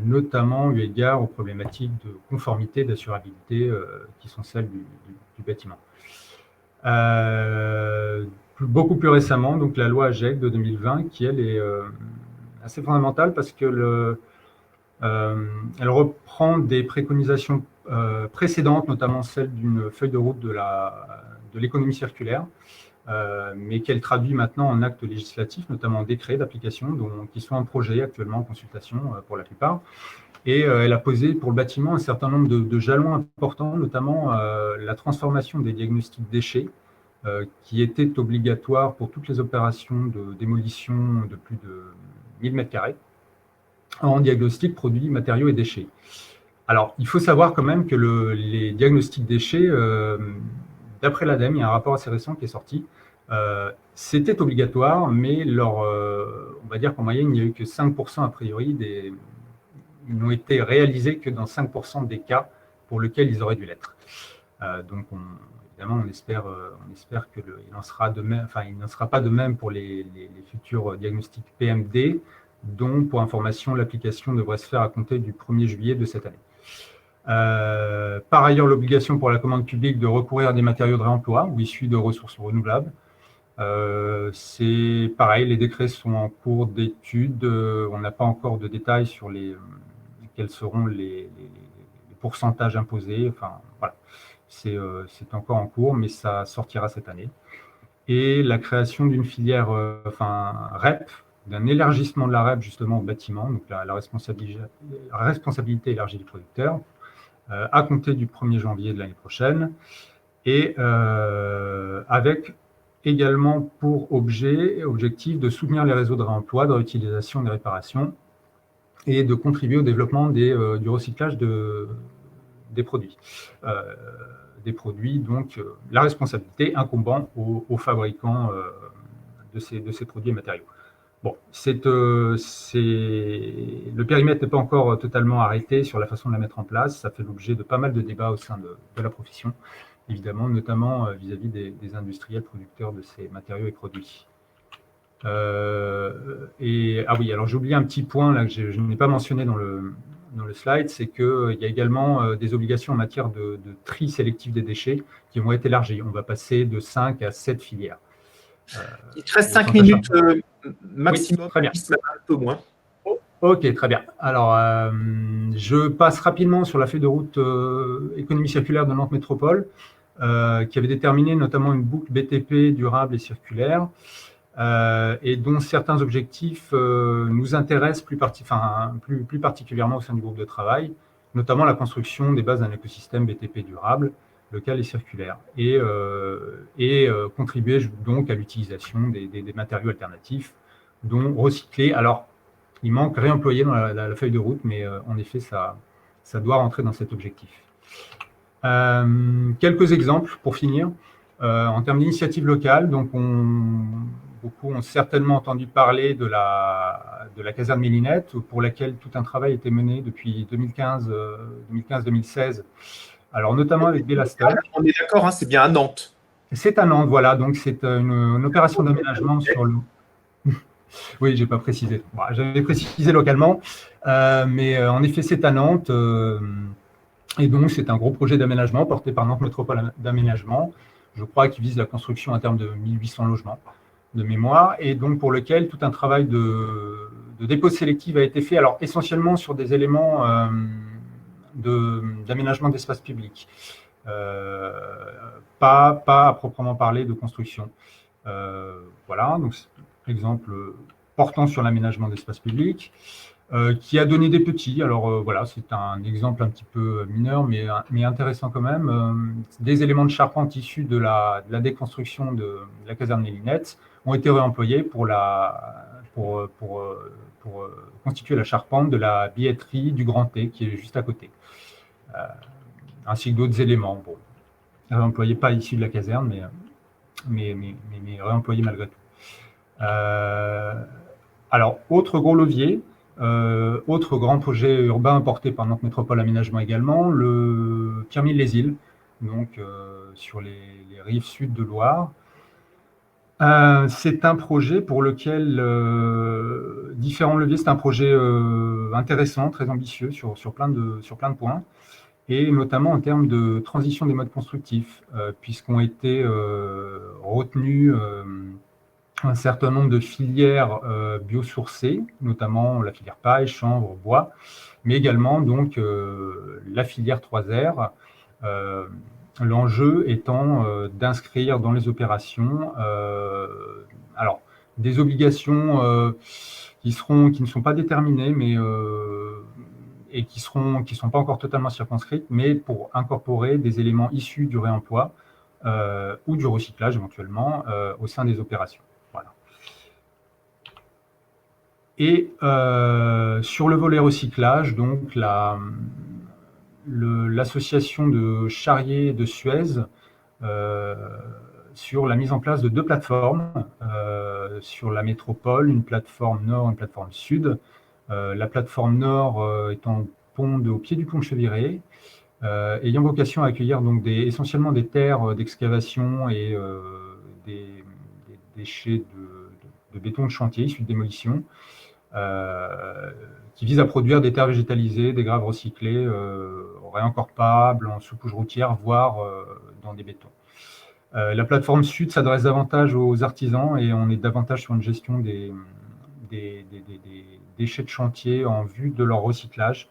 notamment eu égard aux problématiques de conformité, d'assurabilité qui sont celles du bâtiment. Beaucoup plus récemment, donc la loi AGEC de 2020, qui elle est assez fondamentale parce que elle reprend des préconisations précédentes, notamment celle d'une feuille de route de l'économie circulaire, mais qu'elle traduit maintenant en actes législatifs, notamment en décrets d'application, qui sont en projet actuellement en consultation pour la plupart. Et elle a posé pour le bâtiment un certain nombre de jalons importants, notamment la transformation des diagnostics déchets, qui était obligatoire pour toutes les opérations de démolition de plus de 1000 m², en diagnostic produits, matériaux et déchets. Alors, il faut savoir quand même que les diagnostics déchets, d'après l'ADEME, il y a un rapport assez récent qui est sorti, c'était obligatoire, mais on va dire qu'en moyenne, il n'y a eu que 5% a priori, ils n'ont été réalisés que dans 5% des cas pour lesquels ils auraient dû l'être. Donc, évidemment, on espère qu'il n'en sera de même, il n'en sera pas de même pour les futurs diagnostics PMD, dont, pour information, l'application devrait se faire à compter du 1er juillet de cette année. Par ailleurs, l'obligation pour la commande publique de recourir à des matériaux de réemploi ou issus de ressources renouvelables. C'est pareil, les décrets sont en cours d'étude. On n'a pas encore de détails sur quels seront les pourcentages imposés. Enfin, voilà, c'est encore en cours, mais ça sortira cette année. Et la création d'une filière REP, d'un élargissement de la REP justement au bâtiment, donc la responsabilité élargie du producteur, à compter du 1er janvier de l'année prochaine, et avec également pour objectif de soutenir les réseaux de réemploi, de réutilisation et de réparation, et de contribuer au développement du recyclage des produits. Donc la responsabilité incombant aux fabricants de ces produits et matériaux. Bon, le périmètre n'est pas encore totalement arrêté sur la façon de la mettre en place. Ça fait l'objet de pas mal de débats au sein de la profession, évidemment, notamment vis-à-vis des industriels producteurs de ces matériaux et produits. Ah oui, alors j'ai oublié un petit point là que je n'ai pas mentionné dans le slide, c'est qu'il y a également des obligations en matière de tri sélectif des déchets qui vont être élargies. On va passer de 5 à 7 filières. Il te reste 5 minutes maximum, oui, très bien. Un peu moins. Ok, très bien. Alors, je passe rapidement sur la feuille de route économie circulaire de Nantes Métropole, qui avait déterminé notamment une boucle BTP durable et circulaire, et dont certains objectifs nous intéressent plus particulièrement au sein du groupe de travail, notamment la construction des bases d'un écosystème BTP durable, local et circulaire, et contribuer donc à l'utilisation des matériaux alternatifs, dont recycler. Alors, il manque réemployer dans la feuille de route, mais en effet, ça doit rentrer dans cet objectif. Quelques exemples pour finir. En termes d'initiatives locales, donc beaucoup ont certainement entendu parler de la caserne Mélinette, pour laquelle tout un travail a été mené depuis 2015-2016. Alors, notamment avec Bellastel. On est d'accord, hein, c'est bien à Nantes. C'est à Nantes, voilà. Donc, c'est une opération d'aménagement sur le... Oui, je n'ai pas précisé. Bon, j'avais précisé localement, mais en effet, c'est à Nantes. Et donc, c'est un gros projet d'aménagement porté par Nantes Métropole d'aménagement, je crois, qui vise la construction à terme de 1800 logements de mémoire, et donc pour lequel tout un travail de dépôt sélective a été fait, alors essentiellement sur des éléments d'aménagement d'espace public, pas à proprement parler de construction. Voilà, donc exemple portant sur l'aménagement d'espace public, qui a donné des petits. Alors voilà, c'est un exemple un petit peu mineur, mais intéressant quand même. Des éléments de charpente issus de la déconstruction de la caserne Mélinette ont été réemployés pour constituer la charpente de la billetterie du Grand T, qui est juste à côté. Ainsi que d'autres éléments. Bon, réemployés pas issus de la caserne, mais réemployés malgré tout. Alors, autre gros levier, autre grand projet urbain porté par Nantes Métropole Aménagement également, le Pierremille-les-Îles, donc sur les rives sud de Loire. C'est un projet pour lequel différents leviers, c'est un projet intéressant, très ambitieux sur plein de points, et notamment en termes de transition des modes constructifs, puisqu'ont été retenus un certain nombre de filières biosourcées, notamment la filière paille, chanvre, bois, mais également donc la filière 3R. L'enjeu étant d'inscrire dans les opérations alors des obligations qui ne sont pas déterminées, mais et qui sont pas encore totalement circonscrites, mais pour incorporer des éléments issus du réemploi ou du recyclage éventuellement au sein des opérations. Voilà. Et sur le volet recyclage, donc l'association de Charrier de Suez sur la mise en place de 2 plateformes sur la métropole, une plateforme nord, une plateforme sud. La plateforme nord étant au pied du pont de Cheviré, ayant vocation à accueillir donc essentiellement des terres d'excavation et des déchets de béton de chantier issus de démolition, qui vise à produire des terres végétalisées, des graves recyclés, réincorporables en sous-couche routière, voire dans des bétons. La plateforme sud s'adresse davantage aux artisans et on est davantage sur une gestion des déchets de chantier en vue de leur recyclage.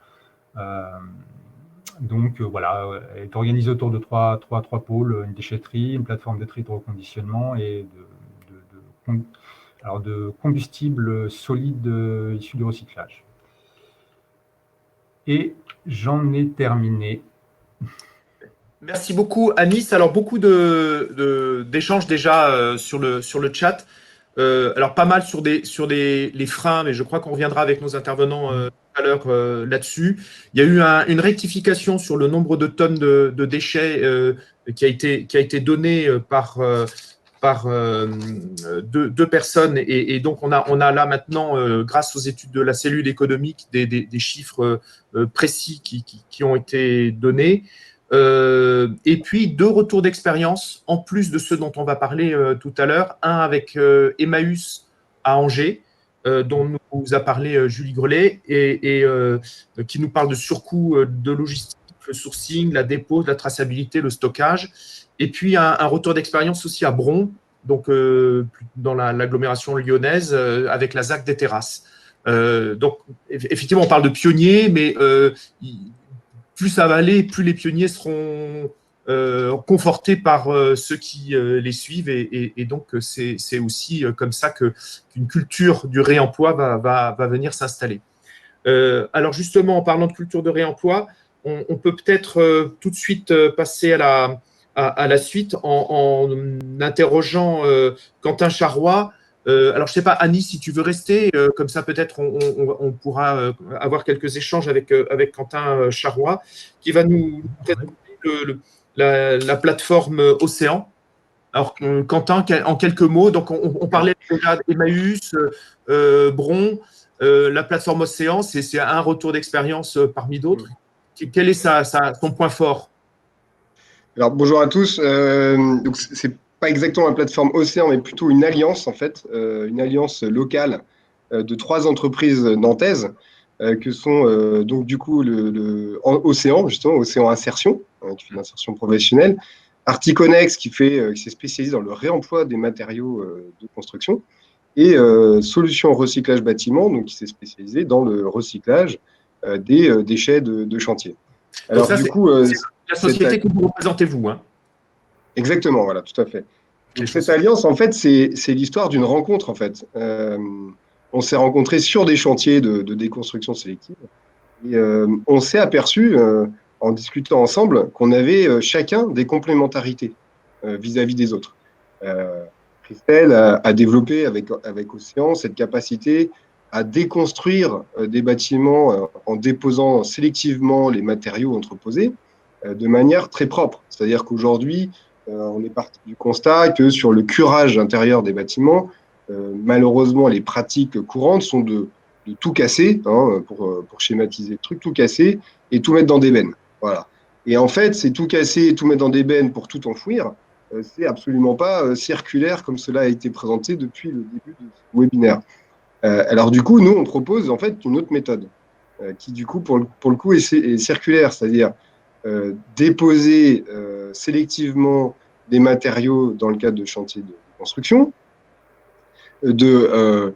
Donc voilà, elle est organisée autour de trois pôles, une déchetterie, une plateforme de tri de reconditionnement et de combustibles solides issus du recyclage. Et j'en ai terminé. Merci beaucoup, Anis. Alors, beaucoup d'échanges déjà sur le chat. Alors, pas mal sur les freins, mais je crois qu'on reviendra avec nos intervenants tout à l'heure là-dessus. Il y a eu une rectification sur le nombre de tonnes de déchets qui a été donnée par deux personnes. Et donc, on a là maintenant, grâce aux études de la cellule économique, des chiffres précis qui ont été donnés. Et puis, deux retours d'expérience, en plus de ceux dont on va parler tout à l'heure. Un avec Emmaüs à Angers, dont nous a parlé Julie Grelet, et qui nous parle de surcoût de logistique, le sourcing, la dépose, la traçabilité, le stockage. Et puis, un retour d'expérience aussi à Bron, donc dans l'agglomération lyonnaise, avec la ZAC des terrasses. Donc, effectivement, on parle de pionniers, mais plus ça va aller, plus les pionniers seront confortés par ceux qui les suivent. Et donc, c'est aussi comme ça qu'une culture du réemploi va venir s'installer. Alors, justement, en parlant de culture de réemploi, on peut peut-être tout de suite passer à la suite en interrogeant Quentin Charrois. Alors, je ne sais pas, Annie, si tu veux rester, comme ça peut-être on pourra avoir quelques échanges avec Quentin Charrois, qui va nous présenter la plateforme Océan. Alors, Quentin, en quelques mots, donc on parlait déjà d'Emmaüs, Bron, la plateforme Océan, c'est un retour d'expérience parmi d'autres. Quel est son point fort? Alors, bonjour à tous. Donc, c'est pas exactement la plateforme Océan, mais plutôt une alliance, en fait, une alliance locale de 3 entreprises nantaises que sont donc du coup Océan, justement, Océan Insertion, qui fait l'insertion professionnelle, Articonex, qui s'est spécialisé dans le réemploi des matériaux de construction, et Solutions Recyclage Bâtiment, donc qui s'est spécialisé dans le recyclage des déchets de chantier. Alors, ça, du coup, c'est la société que vous représentez, vous, hein? Exactement, voilà, tout à fait. Donc, cette alliance, en fait, c'est l'histoire d'une rencontre, en fait. On s'est rencontrés sur des chantiers de déconstruction sélective et on s'est aperçu, en discutant ensemble, qu'on avait chacun des complémentarités vis-à-vis des autres. Christelle a développé avec Océan cette capacité à déconstruire des bâtiments en déposant sélectivement les matériaux entreposés de manière très propre. C'est-à-dire qu'aujourd'hui, on est parti du constat que sur le curage intérieur des bâtiments, malheureusement, les pratiques courantes sont de tout casser, hein, pour schématiser le truc, tout casser et tout mettre dans des bennes. Voilà. Et en fait, c'est tout casser et tout mettre dans des bennes pour tout enfouir. C'est absolument pas circulaire comme cela a été présenté depuis le début de ce webinaire. Alors du coup, nous, on propose en fait une autre méthode qui, du coup, pour le coup, est circulaire, c'est-à-dire déposer sélectivement des matériaux dans le cadre de chantiers de construction, de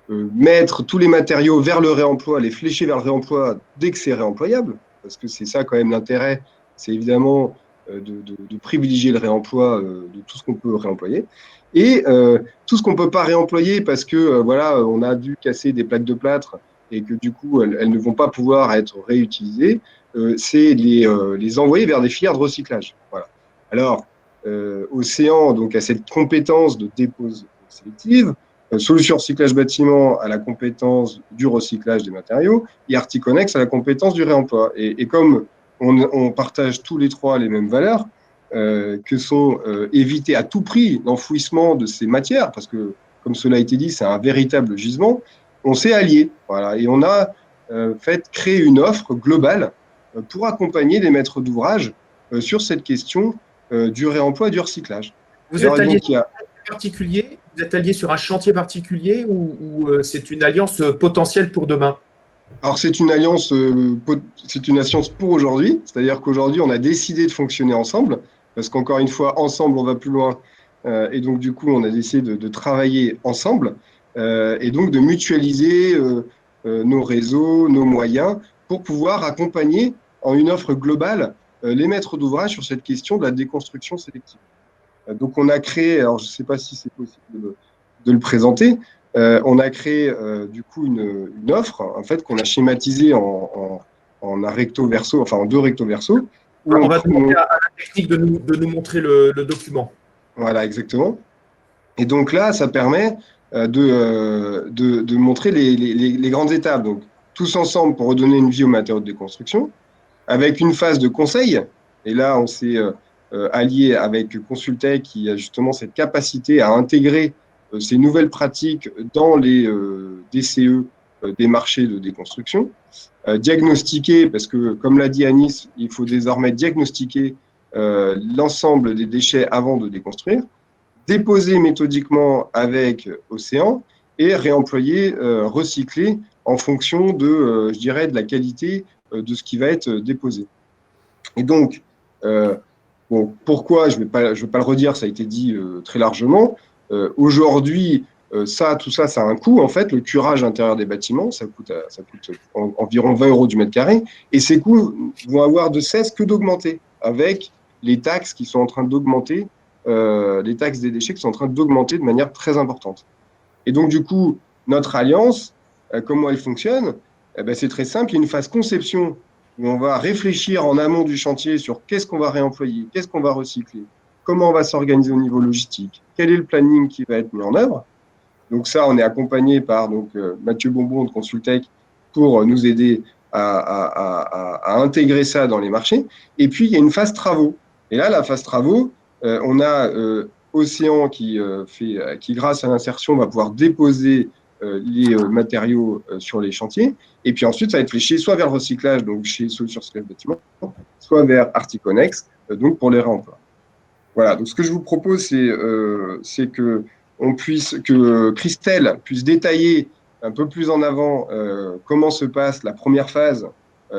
mettre tous les matériaux vers le réemploi, les flécher vers le réemploi dès que c'est réemployable, parce que c'est ça quand même l'intérêt, c'est évidemment de privilégier le réemploi de tout ce qu'on peut réemployer. Et tout ce qu'on ne peut pas réemployer parce que voilà, on a dû casser des plaques de plâtre et que du coup, elles ne vont pas pouvoir être réutilisées, c'est les envoyer vers des filières de recyclage. Voilà. Alors, Océan donc, a cette compétence de dépose sélective, Solutions Recyclage Bâtiment a la compétence du recyclage des matériaux, et Articonex a la compétence du réemploi. Et comme on partage tous les trois les mêmes valeurs, que sont éviter à tout prix l'enfouissement de ces matières, parce que, comme cela a été dit, c'est un véritable gisement, on s'est alliés. Voilà, et on a créé une offre globale pour accompagner les maîtres d'ouvrage sur cette question du réemploi et du recyclage. Vous êtes alliés sur un particulier, vous êtes alliés sur un chantier particulier ou c'est une alliance potentielle pour demain? Alors, c'est une alliance pour aujourd'hui, c'est-à-dire qu'aujourd'hui, on a décidé de fonctionner ensemble, parce qu'encore une fois, ensemble, on va plus loin, et donc, du coup, on a décidé de travailler ensemble, et donc de mutualiser nos réseaux, nos moyens, pour pouvoir accompagner en une offre globale les maîtres d'ouvrage sur cette question de la déconstruction sélective. Donc, on a créé, alors je ne sais pas si c'est possible de le présenter, on a créé du coup une offre en fait qu'on a schématisée en un recto verso, enfin en 2 recto verso. On va demander à la technique de nous montrer le document. Voilà, exactement. Et donc là, ça permet de montrer les grandes étapes. Donc, tous ensemble pour redonner une vie aux matériaux de déconstruction, avec une phase de conseil. Et là, on s'est allié avec Consultec, qui a justement cette capacité à intégrer ces nouvelles pratiques dans les DCE des marchés de déconstruction. Diagnostiquer, parce que comme l'a dit Anis, il faut désormais diagnostiquer l'ensemble des déchets avant de déconstruire, déposer méthodiquement avec Océan et réemployer, recycler en fonction de, je dirais, de la qualité de ce qui va être déposé. Et donc, bon, pourquoi, je vais pas le redire, ça a été dit très largement. Aujourd'hui, tout ça, ça a un coût, en fait. Le curage intérieur des bâtiments, ça coûte environ 20 € du mètre carré. Et ces coûts vont avoir de cesse que d'augmenter avec les taxes qui sont en train d'augmenter, les taxes des déchets qui sont en train d'augmenter de manière très importante. Et donc, du coup, notre alliance, comment elle fonctionne? C'est très simple. Il y a une phase conception où on va réfléchir en amont du chantier sur qu'est-ce qu'on va réemployer, qu'est-ce qu'on va recycler, comment on va s'organiser au niveau logistique, quel est le planning qui va être mis en œuvre. Donc ça, on est accompagné par Mathieu Bonbon de Consultec pour nous aider à intégrer ça dans les marchés. Et puis, il y a une phase travaux. Et là, la phase travaux, on a Océan qui, grâce à l'insertion, va pouvoir déposer les matériaux sur les chantiers. Et puis ensuite, ça va être fléché soit vers le recyclage, donc chez Solutions Recyclage Bâtiment, soit vers Articonex, donc pour les réemplois. Voilà, donc ce que je vous propose, c'est que Christelle puisse détailler un peu plus en avant comment se passe la première phase,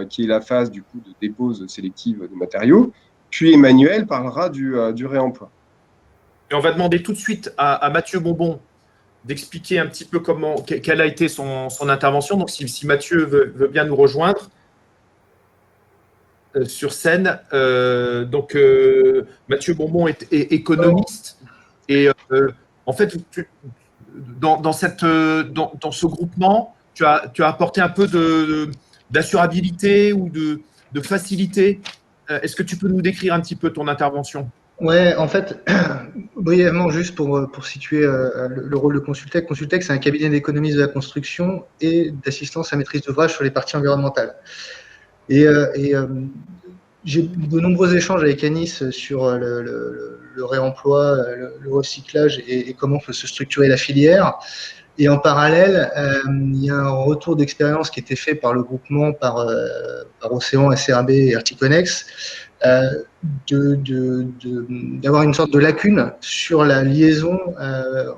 qui est la phase du coup de dépose sélective de matériaux, puis Emmanuel parlera du réemploi. Et on va demander tout de suite à Mathieu Bonbon d'expliquer un petit peu quelle a été son intervention. Donc, si Mathieu veut bien nous rejoindre sur scène. Mathieu Bonbon est économiste. Et en fait, dans ce groupement, tu as apporté un peu d'assurabilité ou de facilité. Est-ce que tu peux nous décrire un petit peu ton intervention ? Ouais, en fait, brièvement, juste pour situer le rôle de Consultec. Consultec, c'est un cabinet d'économistes de la construction et d'assistance à maîtrise d'ouvrage sur les parties environnementales. Et j'ai de nombreux échanges avec Anis sur le réemploi, le recyclage et comment peut se structurer la filière. Et en parallèle, il y a un retour d'expérience qui a été fait par le groupement, par Océan, SRB et Articonex, d'avoir une sorte de lacune sur la liaison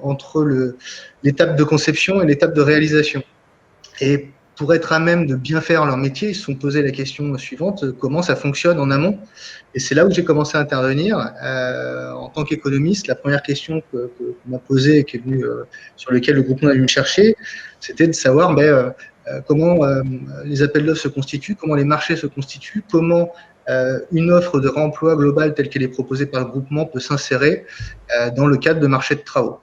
entre l'étape de conception et l'étape de réalisation. Et pour être à même de bien faire leur métier, ils se sont posé la question suivante, comment ça fonctionne en amont? Et c'est là où j'ai commencé à intervenir. En tant qu'économiste, la première question qu'on m'a posée et qui est venue, sur laquelle le groupement a dû me chercher, c'était de savoir comment les appels d'offres se constituent, comment les marchés se constituent, comment une offre de réemploi globale telle qu'elle est proposée par le groupement peut s'insérer dans le cadre de marchés de travaux.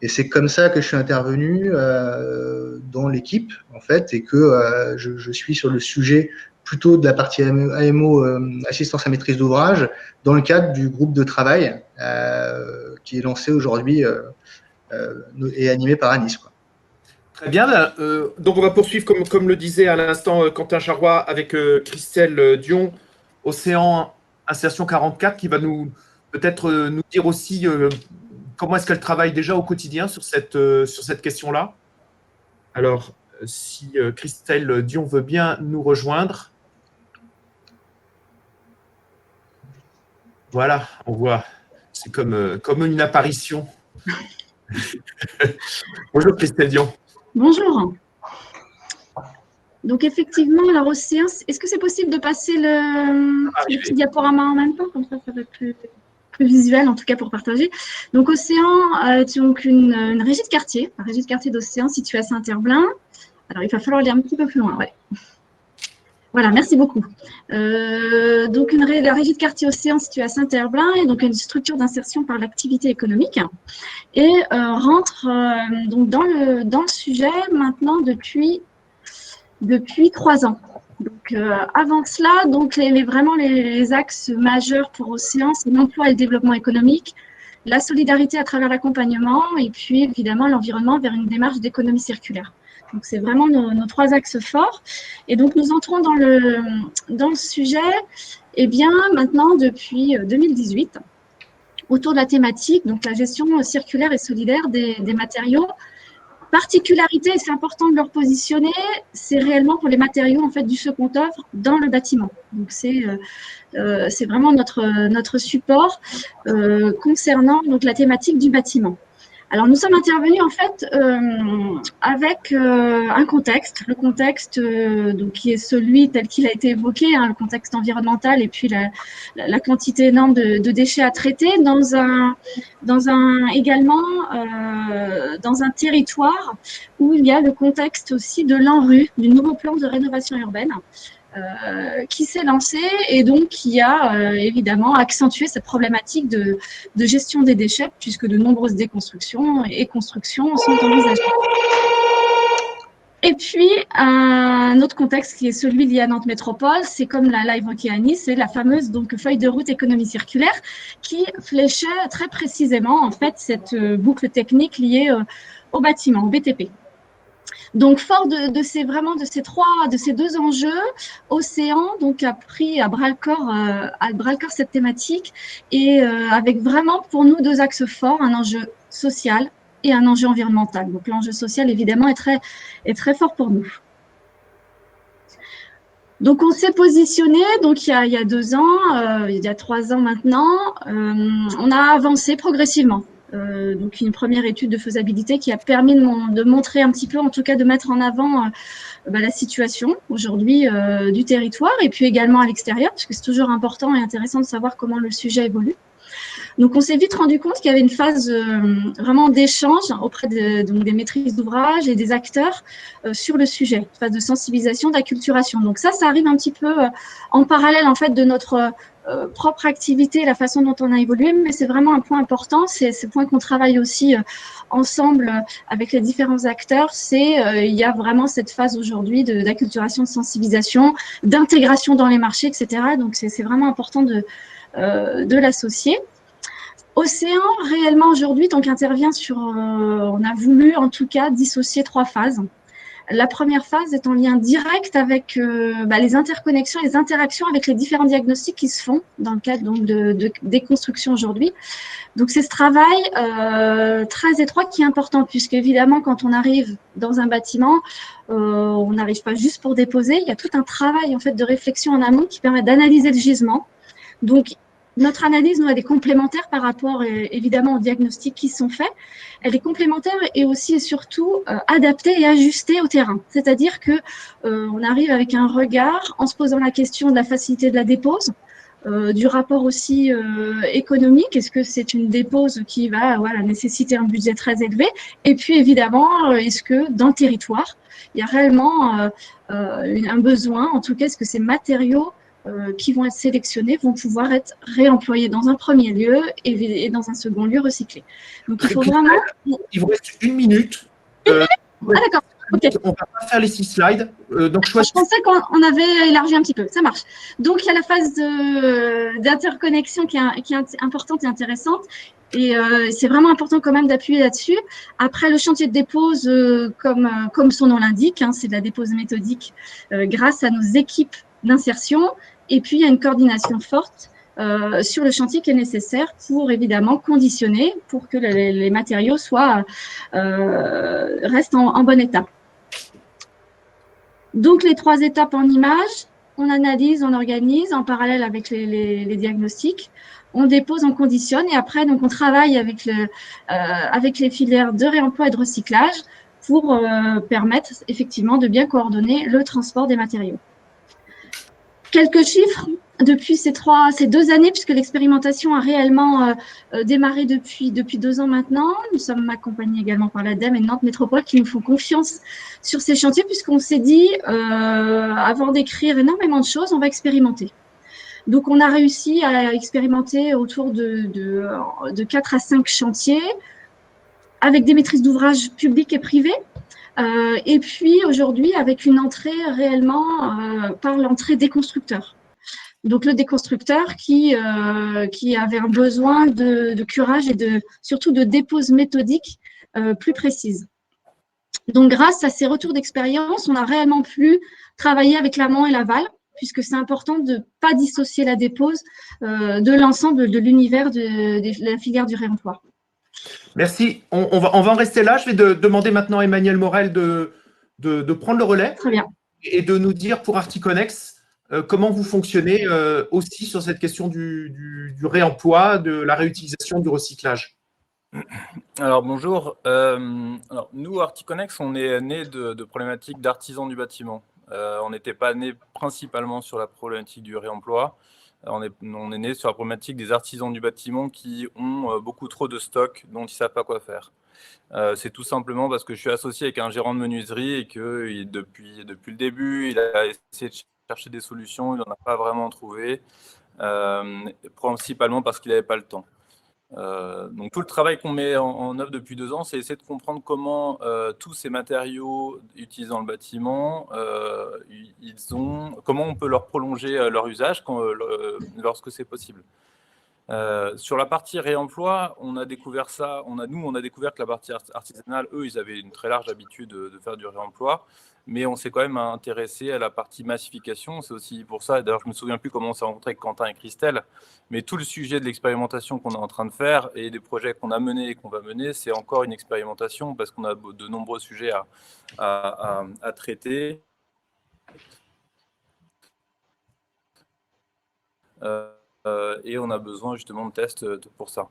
Et c'est comme ça que je suis intervenu dans l'équipe, en fait, et que je suis sur le sujet plutôt de la partie AMO, assistance à maîtrise d'ouvrage, dans le cadre du groupe de travail qui est lancé aujourd'hui et animé par Anis, quoi. Très bien. Donc, on va poursuivre, comme le disait à l'instant Quentin Charrois, avec Christelle Dion, Océan Insertion 44, qui va peut-être nous dire aussi comment est-ce qu'elle travaille déjà au quotidien sur cette question-là. Alors, si Christelle Dion veut bien nous rejoindre. Voilà, on voit. C'est comme une apparition. Bonjour Christelle Dion. Bonjour. Donc effectivement, alors Océan, est-ce que c'est possible de passer le petit diaporama en même temps? Comme ça va être plus visuel, en tout cas pour partager. Donc Océan est donc une régie de quartier, la régie de quartier d'Océan située à Saint-Herblain. Alors il va falloir aller un petit peu plus loin, ouais. Voilà, merci beaucoup. Donc la régie de quartier Océan située à Saint-Herblain est donc une structure d'insertion par l'activité économique et rentre donc dans le sujet maintenant depuis 3 ans. Donc avant cela, donc vraiment les axes majeurs pour Océan, c'est l'emploi et le développement économique, la solidarité à travers l'accompagnement et puis évidemment l'environnement vers une démarche d'économie circulaire. Donc, c'est vraiment nos 3 axes forts. Et donc, nous entrons dans le sujet, eh bien, maintenant, depuis 2018, autour de la thématique, donc la gestion circulaire et solidaire des matériaux. Particularité, et c'est important de le repositionner, c'est réellement pour les matériaux en fait du second œuvre dans le bâtiment. Donc c'est vraiment notre support concernant donc la thématique du bâtiment. Alors nous sommes intervenus en fait avec un contexte, le contexte donc qui est celui tel qu'il a été évoqué, hein, le contexte environnemental et puis la quantité énorme de déchets à traiter dans un territoire où il y a le contexte aussi de l'ANRU, du nouveau plan de rénovation urbaine. Qui s'est lancé et donc qui a évidemment accentué cette problématique de gestion des déchets puisque de nombreuses déconstructions et constructions sont envisagées. Et puis, un autre contexte qui est celui lié à Nantes Métropole, c'est comme l'a évoqué Annie, c'est la fameuse donc, feuille de route économie circulaire qui fléchait très précisément en fait cette boucle technique liée au bâtiment, au BTP. Donc, fort de ces 2 enjeux, Océan donc a pris à bras le corps cette thématique et avec vraiment pour nous 2 axes forts, un enjeu social et un enjeu environnemental. Donc, l'enjeu social évidemment est très fort pour nous. Donc, on s'est positionné, donc il y a 2 ans, il y a 3 ans maintenant, on a avancé progressivement. Donc une première étude de faisabilité qui a permis de montrer un petit peu, en tout cas de mettre en avant la situation aujourd'hui du territoire et puis également à l'extérieur, parce que c'est toujours important et intéressant de savoir comment le sujet évolue. Donc, on s'est vite rendu compte qu'il y avait une phase vraiment d'échange auprès des maîtrises d'ouvrage et des acteurs sur le sujet, une phase de sensibilisation, d'acculturation. Donc, ça arrive un petit peu en parallèle en fait de notre propre activité, la façon dont on a évolué, mais c'est vraiment un point important. C'est ce point qu'on travaille aussi ensemble avec les différents acteurs. Il y a vraiment cette phase aujourd'hui d'acculturation, de sensibilisation, d'intégration dans les marchés, etc. Donc, c'est vraiment important de l'associer. Océan, réellement aujourd'hui, donc intervient sur, on a voulu en tout cas dissocier 3 phases. La première phase est en lien direct avec les interconnexions, les interactions avec les différents diagnostics qui se font dans le cadre donc, des constructions aujourd'hui. Donc c'est ce travail très étroit qui est important puisque évidemment quand on arrive dans un bâtiment, on n'arrive pas juste pour déposer. Il y a tout un travail en fait de réflexion en amont qui permet d'analyser le gisement. Donc notre analyse, nous, elle est complémentaire par rapport, évidemment, aux diagnostics qui sont faits. Elle est complémentaire et aussi et surtout adaptée et ajustée au terrain. C'est-à-dire que on arrive avec un regard en se posant la question de la facilité de la dépose, du rapport aussi économique. Est-ce que c'est une dépose qui va nécessiter un budget très élevé? Et puis, évidemment, est-ce que dans le territoire, il y a réellement un besoin, en tout cas, est-ce que ces matériaux qui vont être sélectionnés vont pouvoir être réemployés dans un premier lieu et dans un second lieu recyclés. Donc, il faut vraiment… Il vous reste 1 minute. Ah, d'accord. Okay. On ne va pas faire les 6 slides. Donc je pensais qu'on avait élargi un petit peu. Ça marche. Donc, il y a la phase d'interconnexion qui est importante et intéressante. Et c'est vraiment important quand même d'appuyer là-dessus. Après, le chantier de dépose, comme son nom l'indique, hein, c'est de la dépose méthodique grâce à nos équipes d'insertion. Et puis, il y a une coordination forte sur le chantier qui est nécessaire pour, évidemment, conditionner pour que les matériaux restent en bon état. Donc, les 3 étapes en images, on analyse, on organise en parallèle avec les diagnostics, on dépose, on conditionne et après, donc, on travaille avec les filières de réemploi et de recyclage pour permettre effectivement de bien coordonner le transport des matériaux. Quelques chiffres depuis ces 2 années, puisque l'expérimentation a réellement démarré depuis 2 ans maintenant. Nous sommes accompagnés également par l'ADEME et Nantes Métropole qui nous font confiance sur ces chantiers, puisqu'on s'est dit, avant d'écrire énormément de choses, on va expérimenter. Donc, on a réussi à expérimenter autour de 4 à 5 chantiers avec des maîtrises d'ouvrage publiques et privées. Et puis, aujourd'hui, avec une entrée réellement par l'entrée des constructeurs. Donc, le déconstructeur qui avait un besoin de curage et surtout de dépose méthodique plus précise. Donc, grâce à ces retours d'expérience, on a réellement pu travailler avec l'amont et l'aval, puisque c'est important de ne pas dissocier la dépose de l'ensemble de l'univers de la filière du réemploi. Merci. On va en rester là. Je vais demander maintenant à Emmanuel Morel de prendre le relais. Très bien. Et de nous dire pour Articonex comment vous fonctionnez aussi sur cette question du réemploi, de la réutilisation, du recyclage. Alors bonjour. Alors, nous, Articonex, on est né de problématiques d'artisans du bâtiment. On n'était pas né principalement sur la problématique du réemploi. On est né sur la problématique des artisans du bâtiment qui ont beaucoup trop de stocks dont ils ne savent pas quoi faire. C'est tout simplement parce que je suis associé avec un gérant de menuiserie et que depuis le début, il a essayé de chercher des solutions, il n'en a pas vraiment trouvé, principalement parce qu'il n'avait pas le temps. Donc tout le travail qu'on met en œuvre depuis 2 ans, c'est essayer de comprendre comment tous ces matériaux utilisés dans le bâtiment, comment on peut leur prolonger leur usage lorsque c'est possible. Sur la partie réemploi, on a découvert ça. On a découvert que la partie artisanale, eux, ils avaient une très large habitude de faire du réemploi, mais on s'est quand même intéressé à la partie massification. C'est aussi pour ça, d'ailleurs, je me souviens plus comment on s'est rencontré avec Quentin et Christelle, mais tout le sujet de l'expérimentation qu'on est en train de faire et des projets qu'on a menés et qu'on va mener, c'est encore une expérimentation parce qu'on a de nombreux sujets à traiter. Et on a besoin justement de tests pour ça.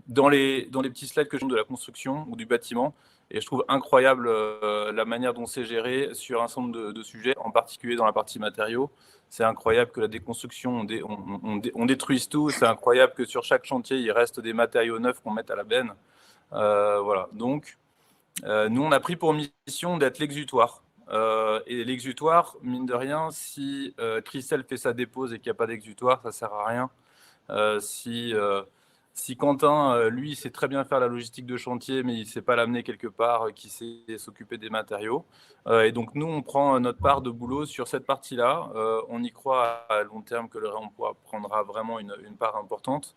Dans les petits slides que je montre de la construction ou du bâtiment, et je trouve incroyable la manière dont c'est géré sur un certain nombre de sujets, en particulier dans la partie matériaux. C'est incroyable que la déconstruction, on détruise tout. C'est incroyable que sur chaque chantier, il reste des matériaux neufs qu'on mette à la benne. Voilà. Donc, nous, on a pris pour mission d'être l'exutoire. Et l'exutoire, mine de rien, si Christelle fait sa dépose et qu'il n'y a pas d'exutoire, ça ne sert à rien. Si Quentin, lui, sait très bien faire la logistique de chantier, mais il ne sait pas l'amener quelque part, qui sait s'occuper des matériaux. Et donc, nous, on prend notre part de boulot sur cette partie-là. On y croit à long terme que le réemploi prendra vraiment une part importante.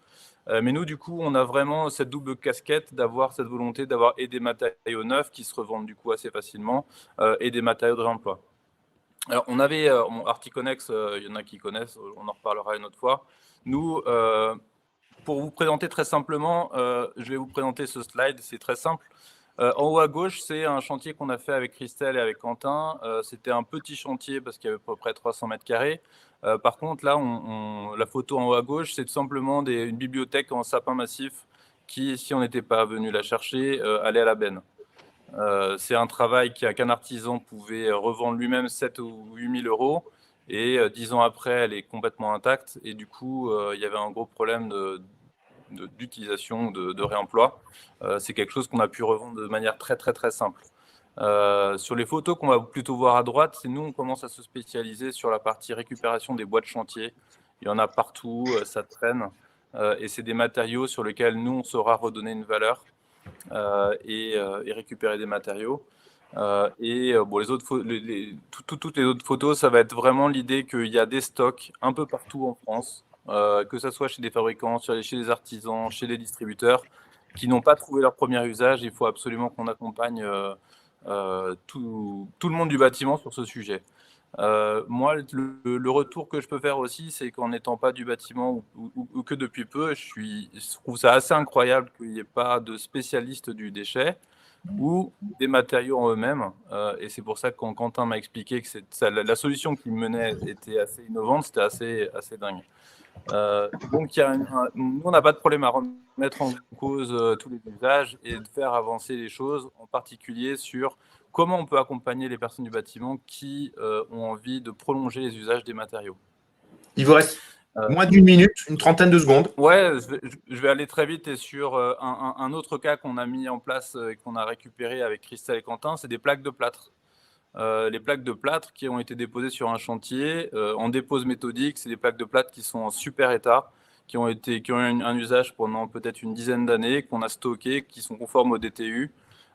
Mais nous, du coup, on a vraiment cette double casquette d'avoir cette volonté d'avoir et des matériaux neufs qui se revendent du coup assez facilement et des matériaux de réemploi. Alors, on avait Articonex, il y en a qui connaissent, on en reparlera une autre fois. Nous, pour vous présenter très simplement, je vais vous présenter ce slide, c'est très simple. En haut à gauche, c'est un chantier qu'on a fait avec Christelle et avec Quentin. C'était un petit chantier parce qu'il y avait à peu près 300 mètres carrés. Par contre, là, la photo en haut à gauche, c'est tout simplement une bibliothèque en sapin massif qui, si on n'était pas venu la chercher, allait à la benne. C'est un travail qu'un artisan pouvait revendre lui-même 7 ou 8 000 euros. Et 10 ans après, elle est complètement intacte. Et du coup, il y avait un gros problème d'utilisation, de réemploi. C'est quelque chose qu'on a pu revendre de manière très, très, très simple. Sur les photos qu'on va plutôt voir à droite, c'est nous, on commence à se spécialiser sur la partie récupération des bois de chantier. Il y en a partout, ça traîne. Et c'est des matériaux sur lesquels nous, on saura redonner une valeur et récupérer des matériaux. Bon, toutes les autres photos, ça va être vraiment l'idée qu'il y a des stocks un peu partout en France, que ce soit chez des fabricants, chez des artisans, chez des distributeurs, qui n'ont pas trouvé leur premier usage. Il faut absolument qu'on accompagne tout le monde du bâtiment sur ce sujet. Moi, le retour que je peux faire aussi, c'est qu'en n'étant pas du bâtiment ou que depuis peu, je trouve ça assez incroyable qu'il n'y ait pas de spécialistes du déchet ou des matériaux en eux-mêmes. Et c'est pour ça que quand Quentin m'a expliqué que la solution qu'il menait était assez innovante, c'était assez dingue. Donc, nous, on n'a pas de problème à remettre en cause tous les usages et de faire avancer les choses, en particulier sur comment on peut accompagner les personnes du bâtiment qui ont envie de prolonger les usages des matériaux. Il vous reste moins d'1 minute, une trentaine de secondes. Ouais, je vais aller très vite et sur un autre cas qu'on a mis en place et qu'on a récupéré avec Christelle et Quentin, c'est des plaques de plâtre. Les plaques de plâtre qui ont été déposées sur un chantier en dépose méthodique, c'est des plaques de plâtre qui sont en super état, qui ont eu un usage pendant peut-être une dizaine d'années, qu'on a stocké, qui sont conformes au DTU,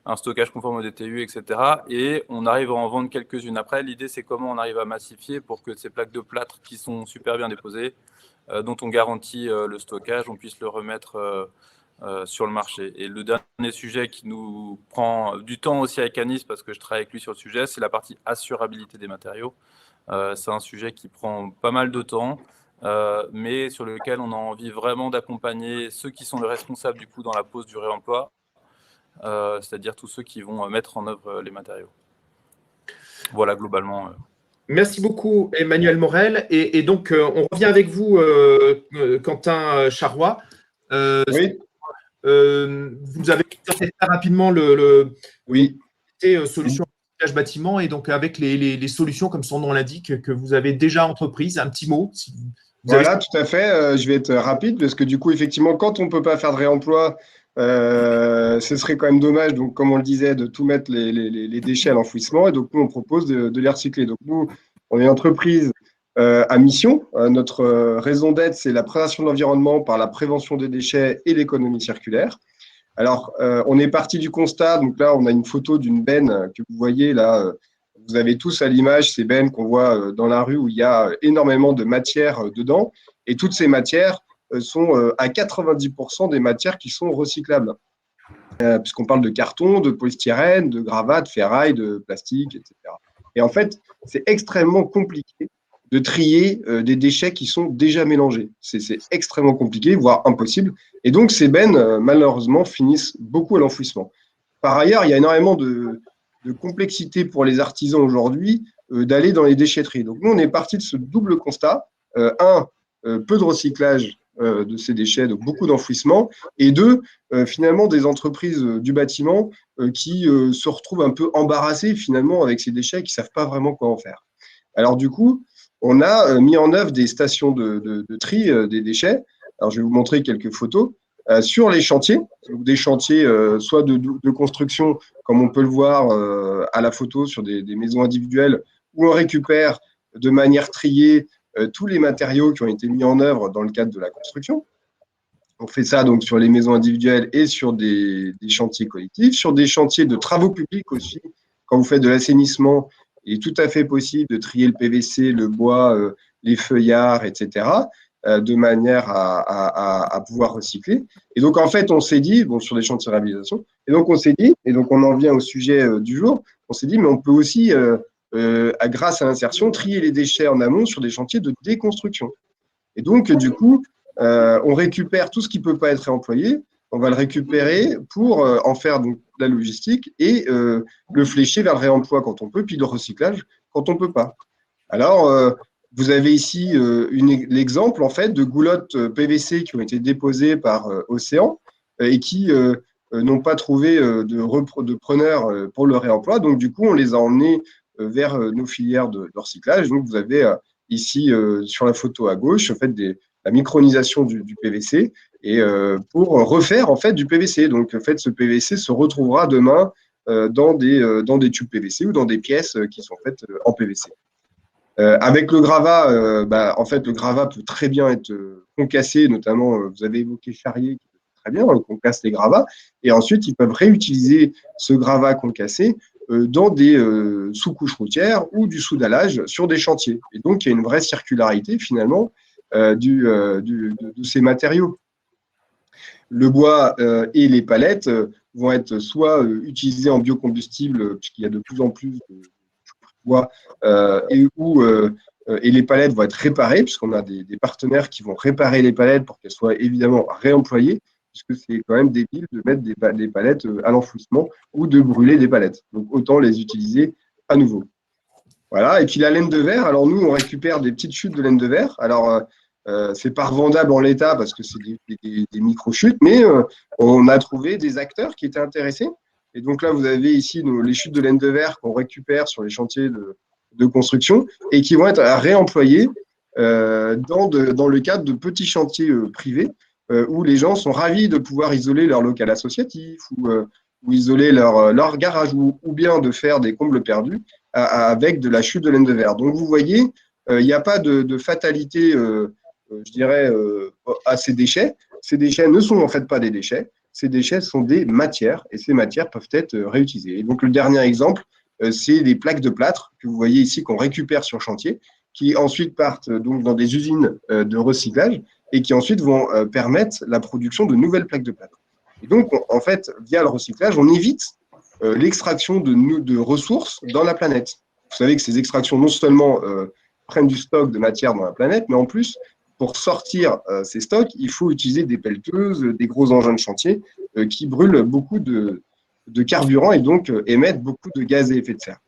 un stockage conforme au DTU, etc. Et on arrive à en vendre quelques-unes. Après, l'idée, c'est comment on arrive à massifier pour que ces plaques de plâtre qui sont super bien déposées, dont on garantit le stockage, on puisse le remettre sur le marché. Et le dernier sujet qui nous prend du temps aussi avec Anis, parce que je travaille avec lui sur le sujet, c'est la partie assurabilité des matériaux. C'est un sujet qui prend pas mal de temps, mais sur lequel on a envie vraiment d'accompagner ceux qui sont les responsables du coup dans la pose du réemploi, c'est-à-dire tous ceux qui vont mettre en œuvre les matériaux. Voilà, globalement. Merci beaucoup, Emmanuel Morel. Et donc, on revient avec vous, Quentin Charrois. Oui. Vous avez présenté très rapidement Oui. solution de bâtiment et donc avec les solutions, comme son nom l'indique, que vous avez déjà entreprises. Un petit mot. Si vous Voilà, tout à fait. Je vais être rapide parce que du coup, effectivement, quand on ne peut pas faire de réemploi, ce serait quand même dommage, donc, comme on le disait, de tout mettre les déchets à l'enfouissement. Et donc, nous, on propose de les recycler. Donc, nous, on est une entreprise à mission. Notre raison d'être, c'est la préservation de l'environnement par la prévention des déchets et l'économie circulaire. Alors, on est parti du constat. Donc là, on a une photo d'une benne que vous voyez là. Vous avez tous à l'image ces bennes qu'on voit dans la rue où il y a énormément de matière dedans. Et toutes ces matières sont à 90% des matières qui sont recyclables. Puisqu'on parle de carton, de polystyrène, de gravats, de ferraille, de plastique, etc. Et en fait, c'est extrêmement compliqué de trier des déchets qui sont déjà mélangés. C'est extrêmement compliqué, voire impossible. Et donc, ces bennes, malheureusement, finissent beaucoup à l'enfouissement. Par ailleurs, il y a énormément de complexité pour les artisans aujourd'hui d'aller dans les déchetteries. Donc, nous, on est parti de ce double constat. Peu de recyclage de ces déchets, donc beaucoup d'enfouissement. Et deux, finalement, des entreprises du bâtiment qui se retrouvent un peu embarrassées, finalement, avec ces déchets et qui ne savent pas vraiment quoi en faire. Alors, du coup, on a mis en œuvre des stations de tri des déchets. Alors, je vais vous montrer quelques photos. Sur les chantiers, donc des chantiers soit de construction, comme on peut le voir à la photo sur des maisons individuelles, où on récupère de manière triée tous les matériaux qui ont été mis en œuvre dans le cadre de la construction. On fait ça donc sur les maisons individuelles et sur des chantiers collectifs. Sur des chantiers de travaux publics aussi, quand vous faites de l'assainissement, il est tout à fait possible de trier le PVC, le bois, les feuillards, etc., de manière à pouvoir recycler. Et donc, en fait, on s'est dit, bon, sur les chantiers de réhabilitation, et donc on s'est dit, et donc on en vient au sujet du jour, on s'est dit, mais on peut aussi, grâce à l'insertion, trier les déchets en amont sur des chantiers de déconstruction. Et donc, du coup, on récupère tout ce qui ne peut pas être réemployé, on va le récupérer pour en faire donc, de la logistique et le flécher vers le réemploi quand on peut, puis le recyclage quand on ne peut pas. Alors, vous avez ici l'exemple en fait de goulottes PVC qui ont été déposées par Océan et qui n'ont pas trouvé de preneurs pour le réemploi. Donc, du coup, on les a emmenés vers nos filières de recyclage. Donc, vous avez ici sur la photo à gauche, en fait, la micronisation du PVC et pour refaire en fait du PVC. Donc, en fait, ce PVC se retrouvera demain dans des tubes PVC ou dans des pièces qui sont faites en PVC. Avec le gravat, en fait, le gravat peut très bien être concassé, notamment, vous avez évoqué Charrier, qui peut très bien, on concasse les gravats, et ensuite, ils peuvent réutiliser ce gravat concassé dans des sous-couches routières ou du soudalage sur des chantiers. Et donc, il y a une vraie circularité, finalement, de ces matériaux. Le bois et les palettes vont être soit utilisés en biocombustible, puisqu'il y a de plus en plus de bois, et les palettes vont être réparées, puisqu'on a des partenaires qui vont réparer les palettes pour qu'elles soient évidemment réemployées, puisque c'est quand même débile de mettre des palettes à l'enfouissement ou de brûler des palettes. Donc, autant les utiliser à nouveau. Voilà. Et puis, la laine de verre, alors nous, on récupère des petites chutes de laine de verre. Alors, c'est pas revendable en l'état parce que c'est des micro-chutes, mais on a trouvé des acteurs qui étaient intéressés. Et donc là, vous avez ici les chutes de laine de verre qu'on récupère sur les chantiers de construction et qui vont être réemployées dans le cadre de petits chantiers privés où les gens sont ravis de pouvoir isoler leur local associatif ou isoler leur garage ou bien de faire des combles perdus avec de la chute de laine de verre. Donc vous voyez, il n'y a pas de fatalité, je dirais, à ces déchets. Ces déchets ne sont en fait pas des déchets. Ces déchets sont des matières et ces matières peuvent être réutilisées. Et donc, le dernier exemple, c'est les plaques de plâtre que vous voyez ici qu'on récupère sur chantier, qui ensuite partent donc dans des usines de recyclage et qui ensuite vont permettre la production de nouvelles plaques de plâtre. Et donc, en fait, via le recyclage, on évite l'extraction de ressources dans la planète. Vous savez que ces extractions, non seulement prennent du stock de matière dans la planète, mais en plus, pour sortir ces stocks, il faut utiliser des pelleteuses, des gros engins de chantier qui brûlent beaucoup de carburant et donc émettent beaucoup de gaz à effet de serre.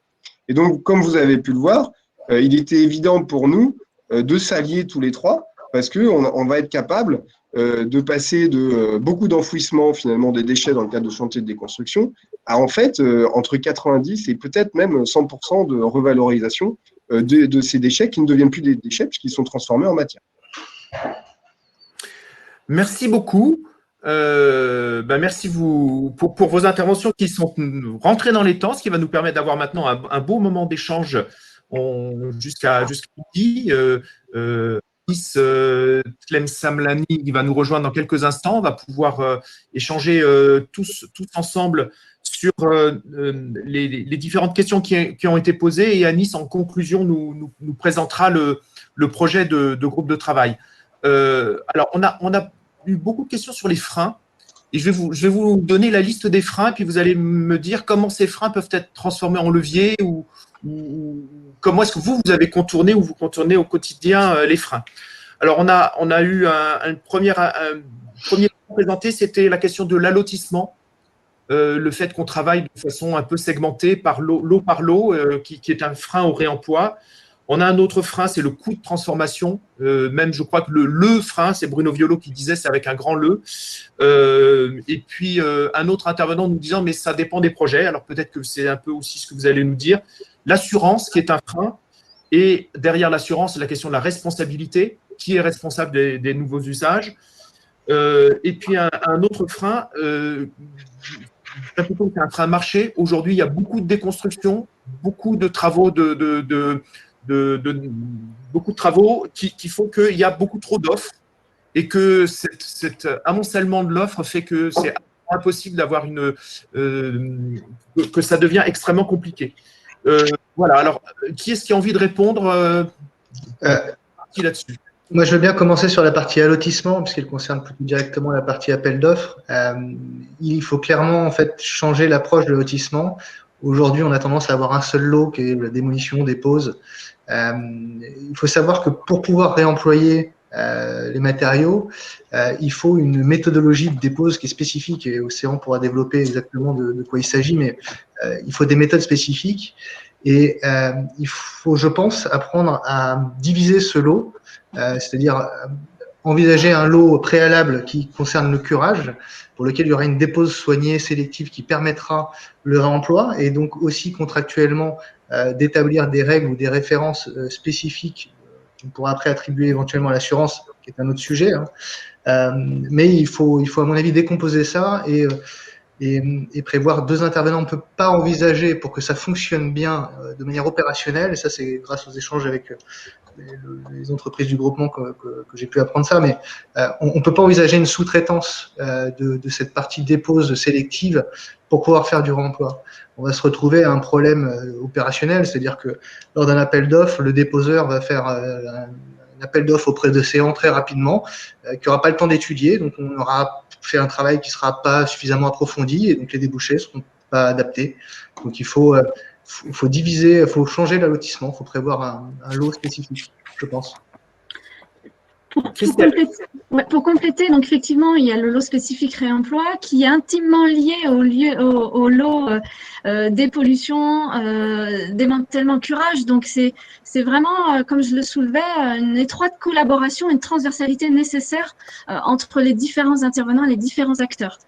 Et donc, comme vous avez pu le voir, il était évident pour nous de s'allier tous les trois parce qu'on va être capable de passer de beaucoup d'enfouissement finalement des déchets dans le cadre de chantiers de déconstruction à en fait entre 90 et peut-être même 100% de revalorisation de ces déchets qui ne deviennent plus des déchets puisqu'ils sont transformés en matière. Merci beaucoup. Merci pour vos interventions qui sont rentrées dans les temps, ce qui va nous permettre d'avoir maintenant un beau moment d'échange jusqu'à midi. Tlem Samlani qui va nous rejoindre dans quelques instants. On va pouvoir échanger tous ensemble sur les différentes questions qui ont été posées. Et Anis, en conclusion, nous présentera le projet de groupe de travail. Alors, on a eu beaucoup de questions sur les freins. Et je vais vous donner la liste des freins, puis vous allez me dire comment ces freins peuvent être transformés en levier ou comment est-ce que vous avez contourné ou vous contournez au quotidien les freins. Alors, on a eu un premier présenté, c'était la question de l'allotissement, le fait qu'on travaille de façon un peu segmentée par lot par lot, qui est un frein au réemploi. On a un autre frein, c'est le coût de transformation. Même, je crois que le frein, c'est Bruno Violo qui disait, c'est avec un grand le. Et puis, un autre intervenant nous disant, mais ça dépend des projets. Alors, peut-être que c'est un peu aussi ce que vous allez nous dire. L'assurance, qui est un frein. Et derrière l'assurance, la question de la responsabilité. Qui est responsable des nouveaux usages? Et puis, un autre frein, c'est un frein marché. Aujourd'hui, il y a beaucoup de déconstruction, beaucoup de travaux beaucoup de travaux qui font qu'il y a beaucoup trop d'offres et que cet amoncellement de l'offre fait que c'est impossible d'avoir que ça devient extrêmement compliqué. Voilà, alors, qui est-ce qui a envie de répondre là-dessus? Moi, je veux bien commencer sur la partie allotissement, puisqu'elle concerne plus directement la partie appel d'offres. Il faut clairement en fait changer l'approche de l'allotissement. Aujourd'hui, on a tendance à avoir un seul lot qui est la démolition, dépose. Il faut savoir que pour pouvoir réemployer les matériaux, il faut une méthodologie de dépose qui est spécifique, et Océan pourra développer exactement de quoi il s'agit, mais il faut des méthodes spécifiques. Et il faut, je pense, apprendre à diviser ce lot, c'est-à-dire envisager un lot préalable qui concerne le curage, pour lequel il y aura une dépose soignée sélective qui permettra le réemploi, et donc aussi contractuellement d'établir des règles ou des références spécifiques qu'on pourra après attribuer éventuellement à l'assurance, qui est un autre sujet. Mais il faut, à mon avis, décomposer ça et prévoir deux intervenants. On ne peut pas envisager, pour que ça fonctionne bien de manière opérationnelle, et ça c'est grâce aux échanges avec les entreprises du groupement que j'ai pu apprendre ça, mais on ne peut pas envisager une sous-traitance de cette partie dépose sélective pour pouvoir faire du réemploi. On va se retrouver à un problème opérationnel, c'est-à-dire que lors d'un appel d'offres, le déposeur va faire un appel d'offres auprès d'Océan très rapidement, qui n'aura pas le temps d'étudier, donc on aura fait un travail qui ne sera pas suffisamment approfondi, et donc les débouchés ne seront pas adaptés. Donc il faut diviser, il faut changer l'allotissement, il faut prévoir un lot spécifique, je pense. Pour compléter, donc effectivement, il y a le lot spécifique réemploi qui est intimement lié au lot dépollution, démantèlement, curage. Donc c'est vraiment, comme je le soulevais, une étroite collaboration, une transversalité nécessaire entre les différents intervenants, les différents acteurs.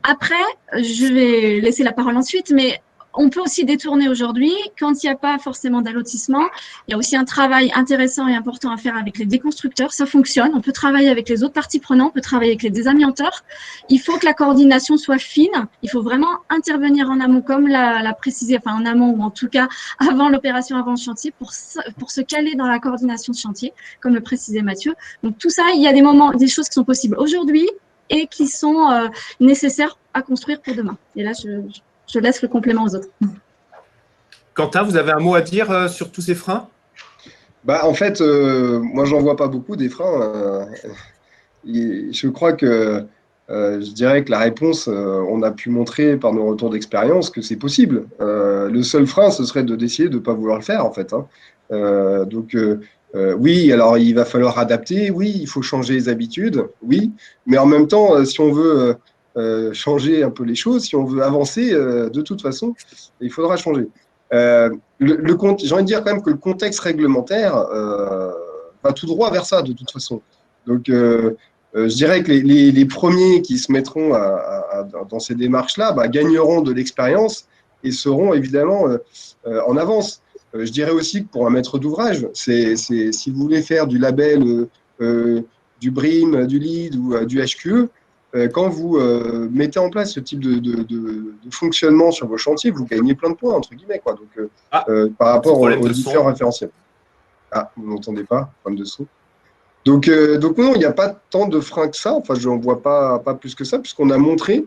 Après, je vais laisser la parole ensuite, mais on peut aussi détourner aujourd'hui, quand il n'y a pas forcément d'allotissement, il y a aussi un travail intéressant et important à faire avec les déconstructeurs, ça fonctionne, on peut travailler avec les autres parties prenantes, on peut travailler avec les désamianteurs, il faut que la coordination soit fine, il faut vraiment intervenir en amont, comme l'a précisé, enfin en amont ou en tout cas avant l'opération, avant le chantier, pour se caler dans la coordination de chantier, comme le précisait Mathieu. Donc tout ça, il y a des choses qui sont possibles aujourd'hui et qui sont nécessaires à construire pour demain. Et là, je laisse le complément aux autres. Quentin, vous avez un mot à dire sur tous ces freins? En fait, moi, j'en vois pas beaucoup des freins. Je crois que je dirais que la réponse, on a pu montrer par nos retours d'expérience que c'est possible. Le seul frein, ce serait d'essayer de ne pas vouloir le faire, en fait. Hein. Oui, alors il va falloir adapter, oui, il faut changer les habitudes, oui, mais en même temps, si on veut changer un peu les choses, si on veut avancer, de toute façon, il faudra changer. J'ai envie de dire quand même que le contexte réglementaire va tout droit vers ça, de toute façon. Donc, je dirais que les premiers qui se mettront dans ces démarches-là gagneront de l'expérience et seront évidemment en avance. Je dirais aussi que pour un maître d'ouvrage, si vous voulez faire du label, du BRIM, du LEED ou du HQE, quand vous mettez en place ce type de fonctionnement sur vos chantiers, vous gagnez plein de points, entre guillemets, quoi. Donc, par rapport aux différents référentiels. Ah, vous n'entendez pas, problème de son. Donc non, il n'y a pas tant de freins que ça. Enfin, je n'en vois pas plus que ça, puisqu'on a montré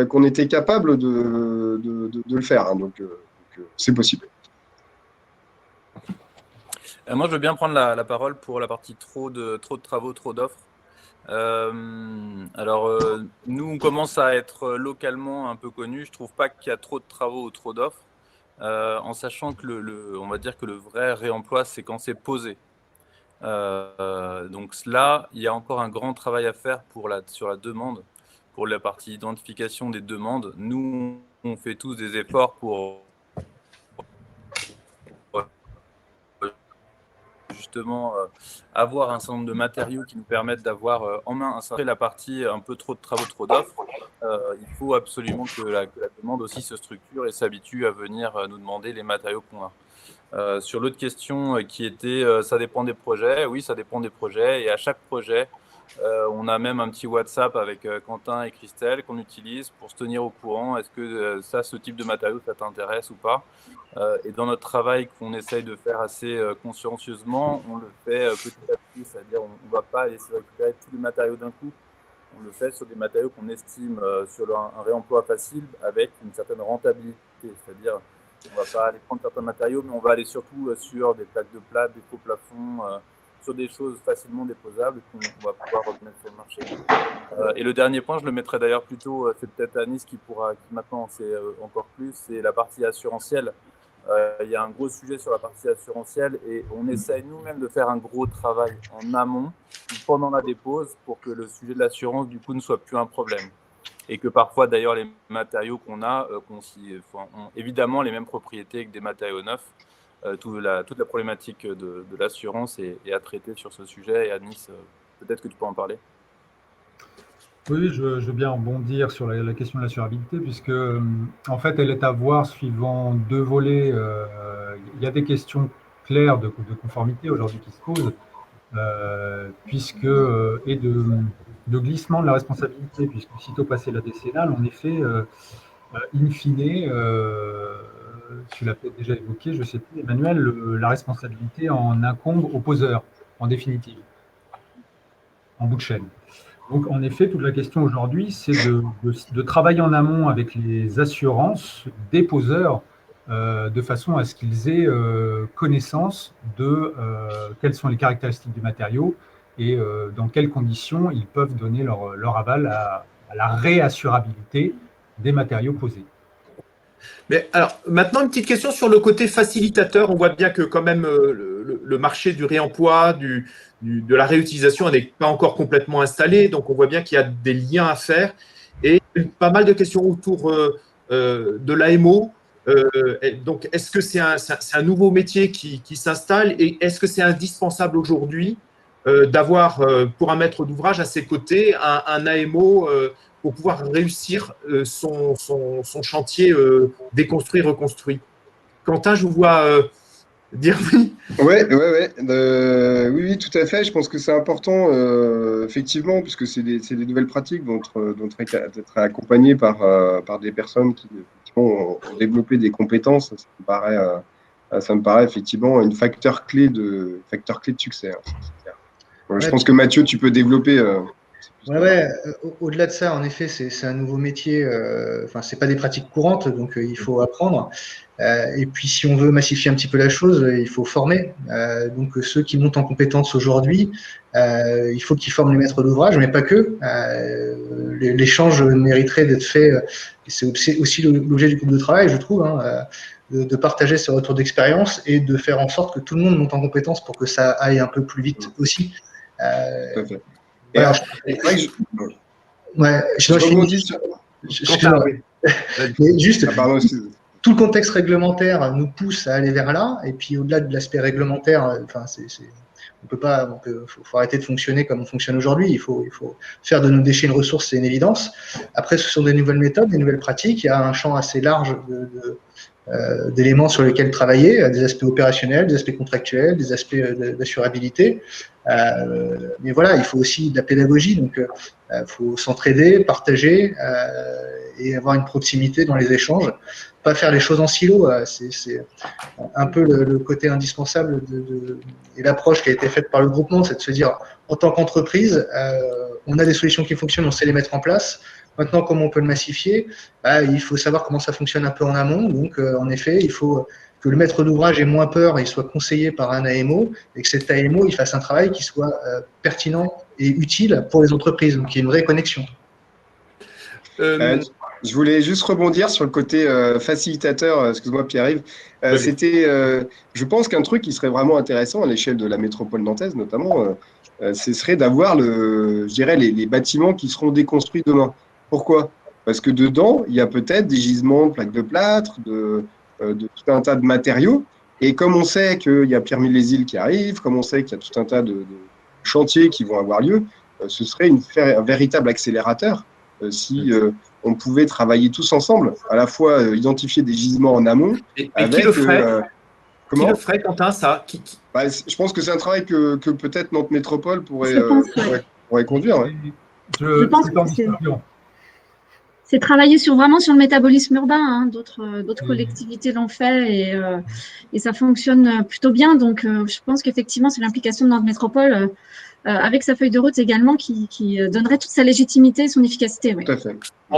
qu'on était capable de le faire. Hein. Donc, c'est possible. Moi, je veux bien prendre la parole pour la partie trop de travaux, trop d'offres. Nous, on commence à être localement un peu connus. Je ne trouve pas qu'il y a trop de travaux ou trop d'offres, en sachant que on va dire que le vrai réemploi, c'est quand c'est posé. Donc là, il y a encore un grand travail à faire sur la demande, pour la partie identification des demandes. Nous, on fait tous des efforts pour justement avoir un certain nombre de matériaux qui nous permettent d'avoir en main la partie un peu trop de travaux, trop d'offres. Il faut absolument que la demande aussi se structure et s'habitue à venir nous demander les matériaux qu'on a. Sur l'autre question qui était ça dépend des projets, oui, ça dépend des projets, et à chaque projet on a même un petit WhatsApp avec Quentin et Christelle qu'on utilise pour se tenir au courant. Est-ce que ce type de matériau, ça t'intéresse ou pas? Et dans notre travail qu'on essaye de faire assez consciencieusement, on le fait petit à petit, c'est-à-dire on ne va pas essayer de récupérer tous les matériaux d'un coup. On le fait sur des matériaux qu'on estime sur un réemploi facile avec une certaine rentabilité, c'est-à-dire on ne va pas aller prendre certains matériaux, mais on va aller surtout sur des plaques de plâtre, des faux plafonds, sur des choses facilement déposables qu'on va pouvoir remettre sur le marché. Et le dernier point, je le mettrai d'ailleurs plutôt, c'est peut-être Anis qui maintenant en sait encore plus, c'est la partie assurantielle. Il y a un gros sujet sur la partie assurantielle et on essaye nous-mêmes de faire un gros travail en amont pendant la dépose pour que le sujet de l'assurance du coup ne soit plus un problème. Et que parfois d'ailleurs les matériaux qu'on a ont évidemment les mêmes propriétés que des matériaux neufs. Toute la problématique de l'assurance est à traiter sur ce sujet. Et Anis, peut-être que tu peux en parler. Oui, je veux bien rebondir sur la question de l'assurabilité, puisque en fait, elle est à voir suivant deux volets. Il y a des questions claires de conformité aujourd'hui qui se posent, et de glissement de la responsabilité, puisque sitôt passé la décennale, en effet, in fine, tu l'as peut-être déjà évoqué, je ne sais plus, Emmanuel, la responsabilité en incombe au poseur, en définitive, en bout de chaîne. Donc, en effet, toute la question aujourd'hui, c'est de travailler en amont avec les assurances des poseurs de façon à ce qu'ils aient connaissance de quelles sont les caractéristiques du matériau et dans quelles conditions ils peuvent donner leur aval à la réassurabilité des matériaux posés. Mais alors, maintenant, une petite question sur le côté facilitateur. On voit bien que quand même le marché du réemploi, de la réutilisation n'est pas encore complètement installé. Donc, on voit bien qu'il y a des liens à faire. Et pas mal de questions autour de l'AMO. Donc, est-ce que c'est un nouveau métier qui s'installe et est-ce que c'est indispensable aujourd'hui d'avoir, pour un maître d'ouvrage à ses côtés, un AMO pour pouvoir réussir son chantier déconstruit, reconstruit? Quentin, je vous vois dire oui. Oui, tout à fait. Je pense que c'est important, effectivement, puisque c'est des nouvelles pratiques dont être accompagné par des personnes qui ont développé des compétences. Ça me paraît effectivement un facteur clé de succès. Hein, je pense que Mathieu, tu peux développer. Ouais. Au-delà de ça, en effet, c'est un nouveau métier. Enfin, c'est pas des pratiques courantes, donc il faut apprendre. Et puis, si on veut massifier un petit peu la chose, il faut former. Donc, ceux qui montent en compétences aujourd'hui, il faut qu'ils forment les maîtres d'ouvrage, mais pas que. L'échange mériterait d'être fait. C'est aussi l'objet du groupe de travail, je trouve, hein, de partager ce retour d'expérience et de faire en sorte que tout le monde monte en compétences pour que ça aille un peu plus vite aussi. Tout à fait. Voilà, je rebondis sur… Mais juste, pardon, tout le contexte réglementaire nous pousse à aller vers là, et puis au-delà de l'aspect réglementaire, faut arrêter de fonctionner comme on fonctionne aujourd'hui. Il faut faire de nos déchets une ressource, c'est une évidence. Après, ce sont des nouvelles méthodes, des nouvelles pratiques. Il y a un champ assez large d'éléments sur lesquels travailler, des aspects opérationnels, des aspects contractuels, des aspects d'assurabilité. Mais voilà, il faut aussi de la pédagogie, donc il faut s'entraider, partager et avoir une proximité dans les échanges. Pas faire les choses en silo, c'est un peu le côté indispensable et l'approche qui a été faite par le groupement, c'est de se dire, en tant qu'entreprise, on a des solutions qui fonctionnent, on sait les mettre en place. Maintenant, comment on peut le massifier? Il faut savoir comment ça fonctionne un peu en amont. Donc, en effet, il faut que le maître d'ouvrage ait moins peur et soit conseillé par un AMO, et que cet AMO il fasse un travail qui soit pertinent et utile pour les entreprises, donc il y ait une vraie connexion. Je voulais juste rebondir sur le côté facilitateur, excuse-moi Pierre-Yves. Je pense qu'un truc qui serait vraiment intéressant à l'échelle de la métropole nantaise notamment, ce serait d'avoir les bâtiments qui seront déconstruits demain. Pourquoi? Parce que dedans, il y a peut-être des gisements de plaques de plâtre, de tout un tas de matériaux. Et comme on sait qu'il y a Pierre-Mille-les-Îles qui arrive, comme on sait qu'il y a tout un tas de chantiers qui vont avoir lieu, ce serait un véritable accélérateur si on pouvait travailler tous ensemble, à la fois identifier des gisements en amont. Et qui le ferait Comment? Qui le ferait, Quentin, ça Je pense que c'est un travail que peut-être Nantes Métropole pourrait conduire. Ouais. Je pense que c'est travailler vraiment sur le métabolisme urbain. Hein. D'autres collectivités l'ont fait et ça fonctionne plutôt bien. Donc, je pense qu'effectivement, c'est l'implication de Nantes Métropole avec sa feuille de route également qui donnerait toute sa légitimité et son efficacité. Oui. Tout à fait.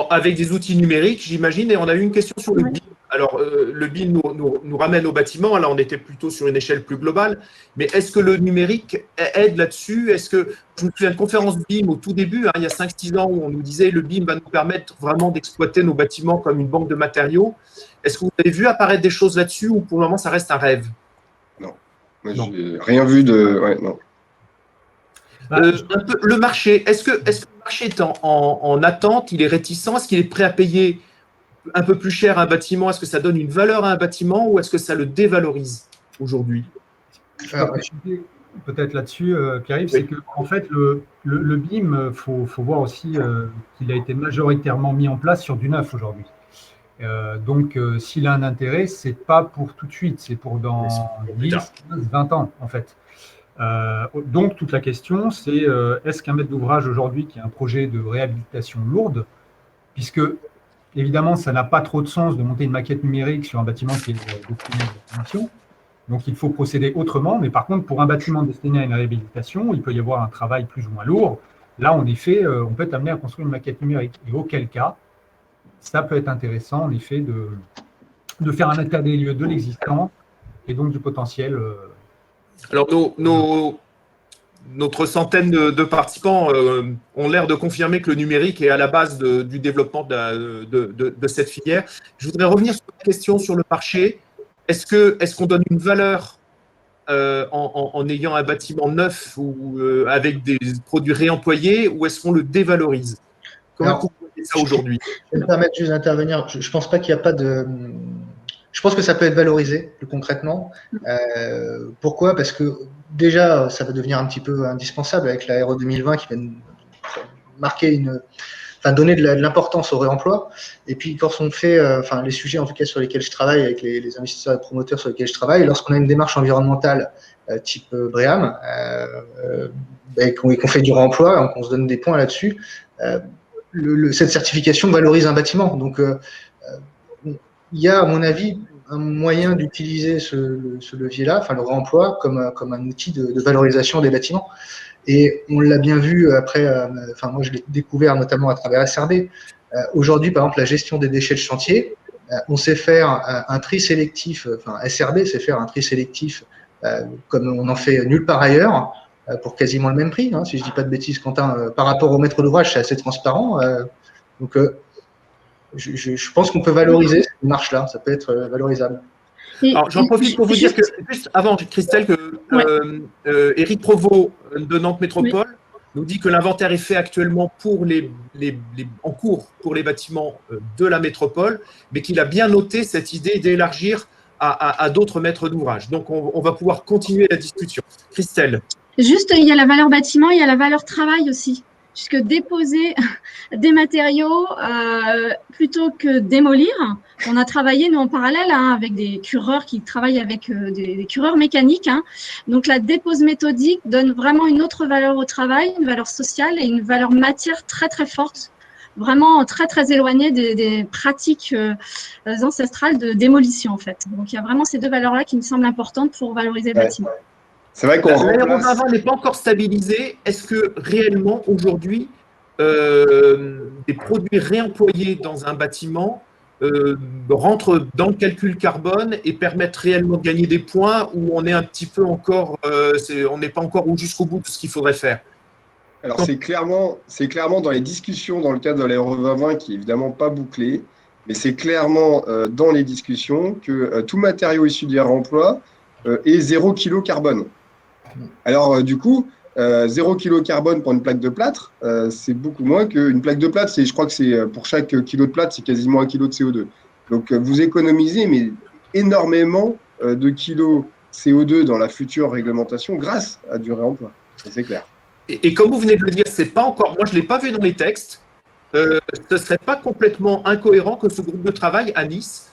Avec des outils numériques, j'imagine. Et on a eu une question sur le BIM. Alors, le BIM nous ramène au bâtiment. Là, on était plutôt sur une échelle plus globale. Mais est-ce que le numérique aide là-dessus? Je me souviens de conférence BIM au tout début, il y a 5-6 ans, où on nous disait le BIM va nous permettre vraiment d'exploiter nos bâtiments comme une banque de matériaux. Est-ce que vous avez vu apparaître des choses là-dessus ou pour le moment, ça reste un rêve? Non. Moi, j'ai rien vu de… Ouais, non. Le marché, est-ce que le marché est en attente? Il est réticent? Est-ce qu'il est prêt à payer un peu plus cher un bâtiment? Est-ce que ça donne une valeur à un bâtiment ou est-ce que ça le dévalorise aujourd'hui? Peut-être là-dessus, Pierre-Yves, c'est qu'en fait, le BIM, faut voir aussi qu'il a été majoritairement mis en place sur du neuf aujourd'hui. Donc, s'il a un intérêt, c'est pas pour tout de suite, c'est pour dans 10, 15, 20 ans, en fait. Donc, toute la question, c'est est-ce qu'un maître d'ouvrage aujourd'hui qui a un projet de réhabilitation lourde, puisque évidemment, ça n'a pas trop de sens de monter une maquette numérique sur un bâtiment qui est destiné à une réhabilitation, donc il faut procéder autrement, mais par contre, pour un bâtiment destiné à une réhabilitation, il peut y avoir un travail plus ou moins lourd. Là, en effet, on peut être amené à construire une maquette numérique, et auquel cas, ça peut être intéressant, en effet, de faire un état des lieux de l'existant, et donc du potentiel… Alors, notre centaine de participants ont l'air de confirmer que le numérique est à la base du développement de cette filière. Je voudrais revenir sur la question sur le marché. Est-ce qu'on donne une valeur en ayant un bâtiment neuf ou avec des produits réemployés ou est-ce qu'on le dévalorise? Comment vous voyez ça aujourd'hui? Je vais me permettre juste d'intervenir. Je ne pense pas qu'il n'y a pas de… Je pense que ça peut être valorisé plus concrètement. Pourquoi? Parce que déjà, ça va devenir un petit peu indispensable avec la RE 2020 qui va marquer donner de l'importance au réemploi. Et puis, quand on fait, les sujets en tout cas sur lesquels je travaille, avec les investisseurs et promoteurs sur lesquels je travaille, lorsqu'on a une démarche environnementale type BREEAM, et qu'on fait du réemploi, qu'on se donne des points là-dessus, cette certification valorise un bâtiment. Donc, il y a, à mon avis, un moyen d'utiliser ce levier-là, le réemploi, comme un outil de valorisation des bâtiments. Et on l'a bien vu après, moi je l'ai découvert notamment à travers SRD. Aujourd'hui, par exemple, la gestion des déchets de chantier, on sait faire un tri sélectif, SRD sait faire un tri sélectif comme on n'en fait nulle part ailleurs, pour quasiment le même prix, hein, si je ne dis pas de bêtises, Quentin. Par rapport au maître d'ouvrage, c'est assez transparent. Donc, je pense qu'on peut valoriser cette démarche-là, ça peut être valorisable. Alors, j'en profite pour vous dire que, juste avant, Christelle, que Éric Provost de Nantes Métropole nous dit que l'inventaire est fait actuellement en cours pour les bâtiments de la métropole, mais qu'il a bien noté cette idée d'élargir à d'autres maîtres d'ouvrage. Donc, on va pouvoir continuer la discussion. Christelle. Juste, il y a la valeur bâtiment, il y a la valeur travail aussi. Puisque déposer des matériaux plutôt que démolir, on a travaillé, nous, en parallèle, avec des cureurs qui travaillent avec des cureurs mécaniques. Donc, la dépose méthodique donne vraiment une autre valeur au travail, une valeur sociale et une valeur matière très, très forte, vraiment très, très éloignée des pratiques ancestrales de démolition, en fait. Donc, il y a vraiment ces deux valeurs-là qui me semblent importantes pour valoriser le bâtiment. C'est vrai qu'on l'aérodavant n'est pas encore stabilisé. Est-ce que réellement, aujourd'hui, des produits réemployés dans un bâtiment rentrent dans le calcul carbone et permettent réellement de gagner des points, ou on est un petit peu encore, on n'est pas encore jusqu'au bout de ce qu'il faudrait faire? Alors, c'est clairement dans les discussions dans le cadre de l'aérodavant, qui est évidemment pas bouclé, mais c'est clairement dans les discussions que tout matériau issu du réemploi est 0 kg carbone. Alors, du coup, 0 kg carbone pour une plaque de plâtre, c'est beaucoup moins qu'une plaque de plâtre. Je crois que c'est pour chaque kilo de plâtre, c'est quasiment 1 kg de CO2. Donc, vous économisez mais énormément de kilos CO2 dans la future réglementation grâce à du réemploi. Ça, c'est clair. Et comme vous venez de le dire, c'est pas encore. Moi, je l'ai pas vu dans les textes. Ce serait pas complètement incohérent que ce groupe de travail à Nice,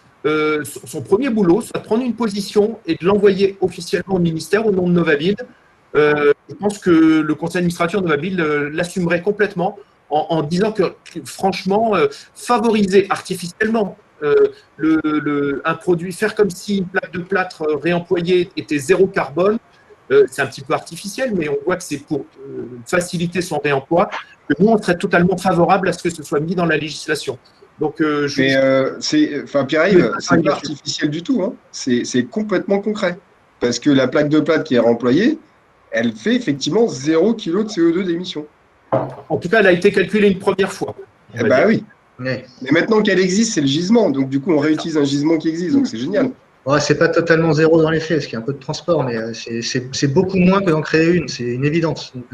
son premier boulot, soit de prendre une position et de l'envoyer officiellement au ministère au nom de Novabuild. Je pense que le conseil d'administration de Novabuild l'assumerait complètement en disant que, franchement, favoriser artificiellement un produit, faire comme si une plaque de plâtre réemployée était 0 carbone, c'est un petit peu artificiel, mais on voit que c'est pour faciliter son réemploi. Que nous, on serait totalement favorable à ce que ce soit mis dans la législation. Donc, Pierre-Yves, c'est pas artificiel du tout, hein. C'est complètement concret. Parce que la plaque de plâtre qui est réemployée, elle fait effectivement 0 kg de CO2 d'émission. En tout cas, elle a été calculée une première fois. Oui. Mais maintenant qu'elle existe, c'est le gisement. Donc, du coup, on réutilise un gisement qui existe. Donc, c'est génial. Ouais, c'est pas totalement zéro dans les faits, parce qu'il y a un peu de transport, mais c'est beaucoup moins que d'en créer une. C'est une évidence. Donc,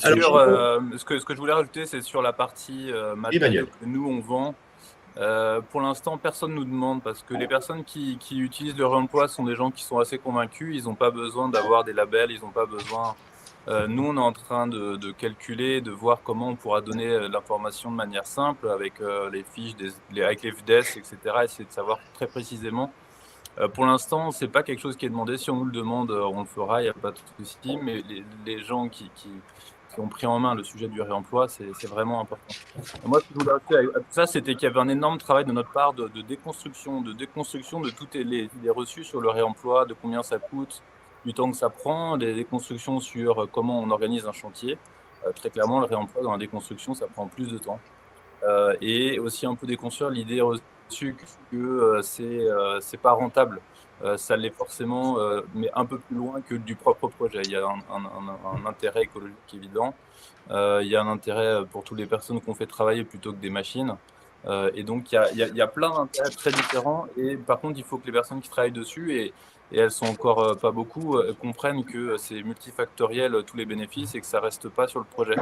ce que je voulais rajouter, c'est sur la partie matériaux que nous, on vend. Pour l'instant, personne ne nous demande, parce que les personnes qui utilisent le réemploi sont des gens qui sont assez convaincus. Ils n'ont pas besoin d'avoir des labels, ils n'ont pas besoin. Nous, on est en train de calculer, de voir comment on pourra donner l'information de manière simple avec les fiches, avec les FDS, etc. Essayer de savoir très précisément. Pour l'instant, c'est pas quelque chose qui est demandé. Si on nous le demande, on le fera, il n'y a pas de souci. Mais les gens qui ont pris en main le sujet du réemploi, c'est vraiment important. Moi, ce que je voulais rajouter avec ça, c'était qu'il y avait un énorme travail de notre part de déconstruction de toutes les idées reçues sur le réemploi, de combien ça coûte, du temps que ça prend, des déconstructions sur comment on organise un chantier. Très clairement, le réemploi dans la déconstruction, ça prend plus de temps. Et aussi un peu déconstruire l'idée reçue que c'est pas rentable. Ça l'est forcément, mais un peu plus loin que du propre projet. Il y a un intérêt écologique évident. Il y a un intérêt pour toutes les personnes qu'on fait travailler plutôt que des machines. Et donc, il y a plein d'intérêts très différents. Et par contre, il faut que les personnes qui travaillent dessus, et elles sont encore pas beaucoup, comprennent que c'est multifactoriel tous les bénéfices et que ça reste pas sur le projet.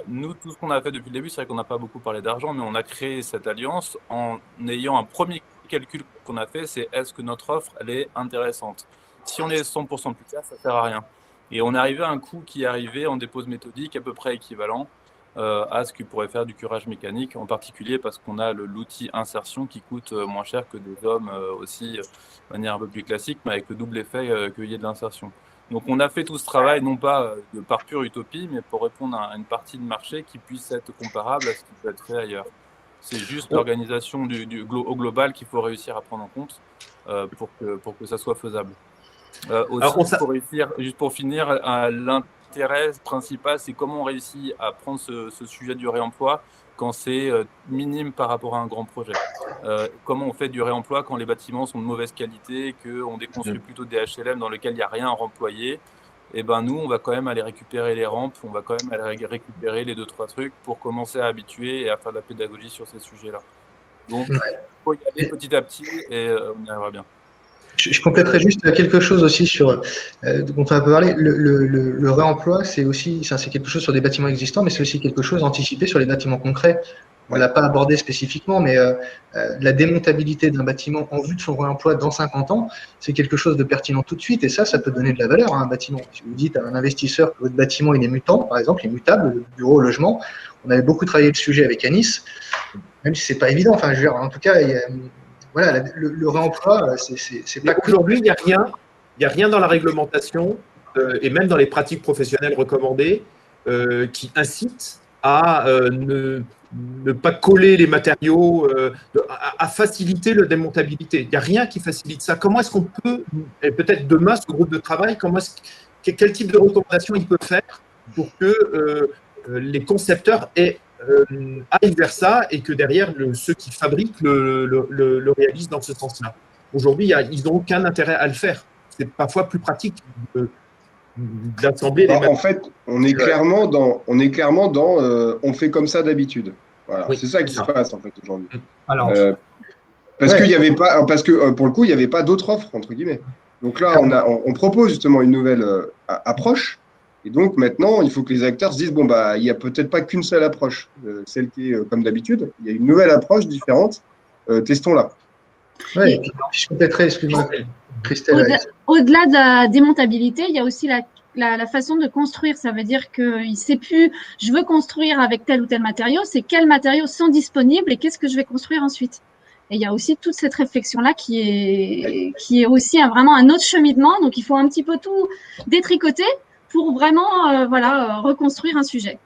Nous, tout ce qu'on a fait depuis le début, c'est vrai qu'on n'a pas beaucoup parlé d'argent, mais on a créé cette alliance en ayant un premier calcul qu'on a fait, c'est est-ce que notre offre, elle est intéressante? Si on est 100% plus clair, ça ne sert à rien. Et on est arrivé à un coût qui est arrivé en dépose méthodique à peu près équivalent à ce que pourrait faire du curage mécanique, en particulier parce qu'on a l'outil insertion qui coûte moins cher que des hommes aussi, de manière un peu plus classique, mais avec le double effet qu'il y ait de l'insertion. Donc, on a fait tout ce travail, non pas par pure utopie, mais pour répondre à une partie de marché qui puisse être comparable à ce qui peut être fait ailleurs. C'est juste l'organisation au global qu'il faut réussir à prendre en compte pour que ça soit faisable. Juste pour finir, l'intérêt principal, c'est comment on réussit à prendre ce sujet du réemploi quand c'est minime par rapport à un grand projet. Comment on fait du réemploi quand les bâtiments sont de mauvaise qualité, qu'on déconstruit plutôt des HLM dans lesquels il n'y a rien à remployer. Et ben nous, on va quand même aller récupérer les rampes, on va quand même aller récupérer les 2-3 trucs pour commencer à habituer et à faire de la pédagogie sur ces sujets-là. Donc, il faut y aller petit à petit et on y arrivera bien. Je compléterai juste quelque chose aussi sur dont on a peu parlé. Le réemploi, c'est aussi, c'est quelque chose sur des bâtiments existants, mais c'est aussi quelque chose anticipé sur les bâtiments concrets. On l'a pas abordé spécifiquement, mais la démontabilité d'un bâtiment en vue de son réemploi dans 50 ans, c'est quelque chose de pertinent tout de suite, et ça peut donner de la valeur à un bâtiment. Si vous dites à un investisseur que votre bâtiment il est mutant, par exemple, il est mutable, le bureau, le logement, on avait beaucoup travaillé le sujet avec Anis, même si c'est pas évident. Enfin, je veux dire, en tout cas, voilà, le réemploi, c'est pas. Aujourd'hui, il n'y a rien dans la réglementation et même dans les pratiques professionnelles recommandées qui incite à ne pas coller les matériaux, à faciliter la démontabilité. Il n'y a rien qui facilite ça. Comment est-ce qu'on peut, et peut-être demain, ce groupe de travail, quel type de recommandation il peut faire pour que les concepteurs aillent vers ça et que derrière, ceux qui fabriquent le réalisent dans ce sens-là. Aujourd'hui, ils n'ont aucun intérêt à le faire. C'est parfois plus pratique d'assembler les En fait, on est clairement dans on fait comme ça d'habitude. Voilà, oui, c'est ça qui se passe en fait aujourd'hui. Alors, parce qu'il y avait pas, parce que pour le coup, il n'y avait pas d'autre offre entre guillemets. Donc là, on propose justement une nouvelle approche. Et donc maintenant, il faut que les acteurs se disent bon bah, il n'y a peut-être pas qu'une seule approche, celle qui est comme d'habitude. Il y a une nouvelle approche différente. Testons-la. Oui, et puis je compléterai, excuse-moi, Christelle. Au-delà de la démontabilité, il y a aussi la façon de construire. Ça veut dire qu'il ne sait plus, je veux construire avec tel ou tel matériau, c'est quels matériaux sont disponibles et qu'est-ce que je vais construire ensuite. Et il y a aussi toute cette réflexion-là qui est aussi vraiment un autre cheminement. Donc, il faut un petit peu tout détricoter pour vraiment reconstruire un sujet.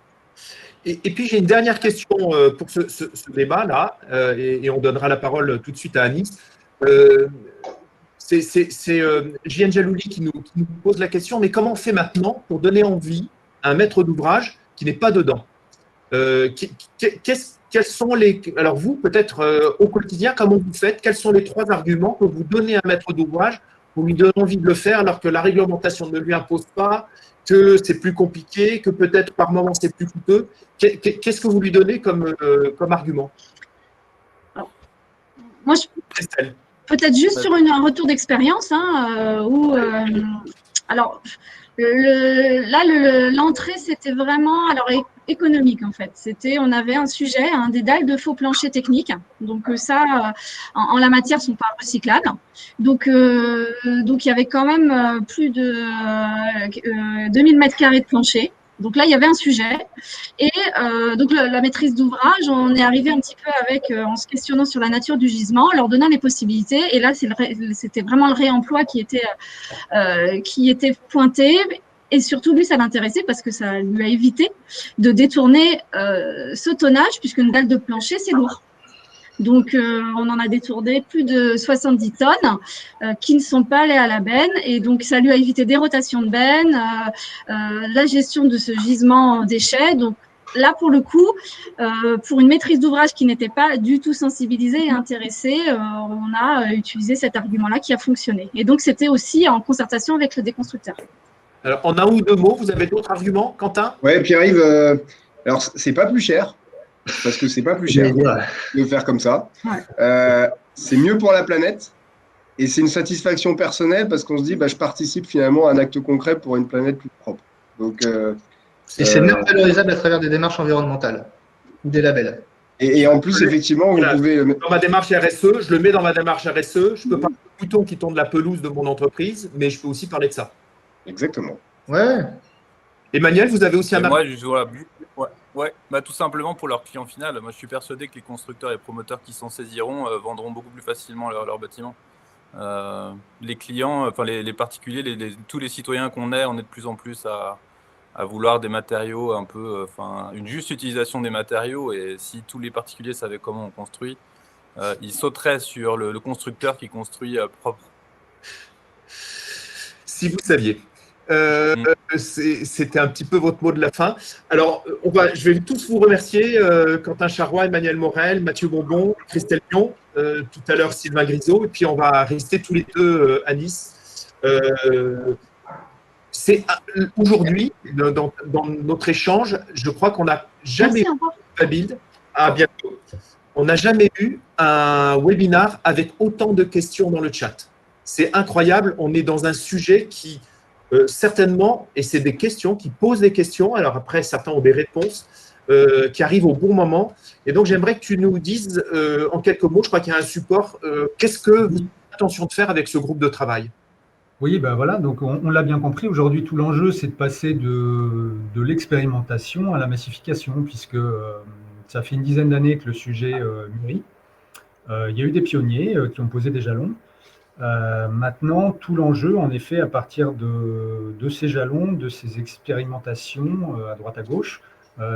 Et puis, j'ai une dernière question pour ce débat-là, et on donnera la parole tout de suite à Anis. C'est Jian Jalouli qui nous pose la question, mais comment on fait maintenant pour donner envie à un maître d'ouvrage qui n'est pas dedans? Quels sont alors vous, peut-être au quotidien, comment vous faites? Quels sont les 3 arguments que vous donnez à un maître d'ouvrage pour lui donner envie de le faire alors que la réglementation ne lui impose pas, que c'est plus compliqué, que peut-être par moment c'est plus coûteux? Qu'est-ce que vous lui donnez comme argument? Alors, moi, peut-être juste sur un retour d'expérience, alors l'entrée c'était vraiment économique en fait. On avait un sujet, des dalles de faux planchers techniques. Donc ça, en la matière, sont pas recyclables. Donc il y avait quand même plus de 2000 mètres carrés de plancher. Donc là, il y avait un sujet. Et donc la maîtrise d'ouvrage, on est arrivé un petit peu en se questionnant sur la nature du gisement, en leur donnant les possibilités. Et là, c'était vraiment le réemploi qui était pointé. Et surtout, lui, ça l'intéressait parce que ça lui a évité de détourner ce tonnage, puisqu'une dalle de plancher, c'est lourd. Donc, on en a détourné plus de 70 tonnes qui ne sont pas allées à la benne. Et donc, ça lui a évité des rotations de benne, la gestion de ce gisement en déchets. Donc, là, pour le coup, pour une maîtrise d'ouvrage qui n'était pas du tout sensibilisée et intéressée, on a utilisé cet argument-là qui a fonctionné. Et donc, c'était aussi en concertation avec le déconstructeur. Alors, en un ou deux mots, vous avez d'autres arguments, Quentin? Oui, Pierre-Yves, alors, c'est pas plus cher, parce que c'est pas plus cher de faire comme ça. Ouais. C'est mieux pour la planète, et c'est une satisfaction personnelle, parce qu'on se dit, je participe finalement à un acte concret pour une planète plus propre. Donc, et c'est même valorisable à travers des démarches environnementales, ou des labels. Et en plus, effectivement, vous pouvez… Dans ma démarche RSE, je le mets dans ma démarche RSE. Je peux parler du bouton qui tombe la pelouse de mon entreprise, mais je peux aussi parler de ça. Exactement. Ouais. Emmanuel, vous avez aussi un… Moi, tout simplement pour leur client final. Moi, je suis persuadé que les constructeurs et promoteurs qui s'en saisiront vendront beaucoup plus facilement leurs bâtiments. Les clients, enfin les particuliers, tous les citoyens qu'on est, on est de plus en plus à vouloir des matériaux un peu, une juste utilisation des matériaux. Et si tous les particuliers savaient comment on construit, ils sauteraient sur le constructeur qui construit propre. Si vous saviez. C'était un petit peu votre mot de la fin. Alors, je vais tous vous remercier, Quentin Charrois, Emmanuel Morel, Mathieu Bourbon, Christelle Pion, tout à l'heure Sylvain Grisot, et puis on va rester tous les deux à Nice. C'est aujourd'hui, dans notre échange, je crois qu'on n'a jamais eu un build. À bientôt. On n'a jamais eu un webinar avec autant de questions dans le chat. C'est incroyable. On est dans un sujet qui, certainement, et c'est des questions qui posent des questions. Alors après, certains ont des réponses qui arrivent au bon moment. Et donc, j'aimerais que tu nous dises en quelques mots, je crois qu'il y a un support, qu'est-ce que vous avez l'intention de faire avec ce groupe de travail? Oui, ben voilà, donc on l'a bien compris. Aujourd'hui, tout l'enjeu, c'est de passer de l'expérimentation à la massification, puisque ça fait une dizaine d'années que le sujet mûrit. Il y a eu des pionniers qui ont posé des jalons. Maintenant, tout l'enjeu, en effet, à partir de ces jalons, de ces expérimentations à droite à gauche,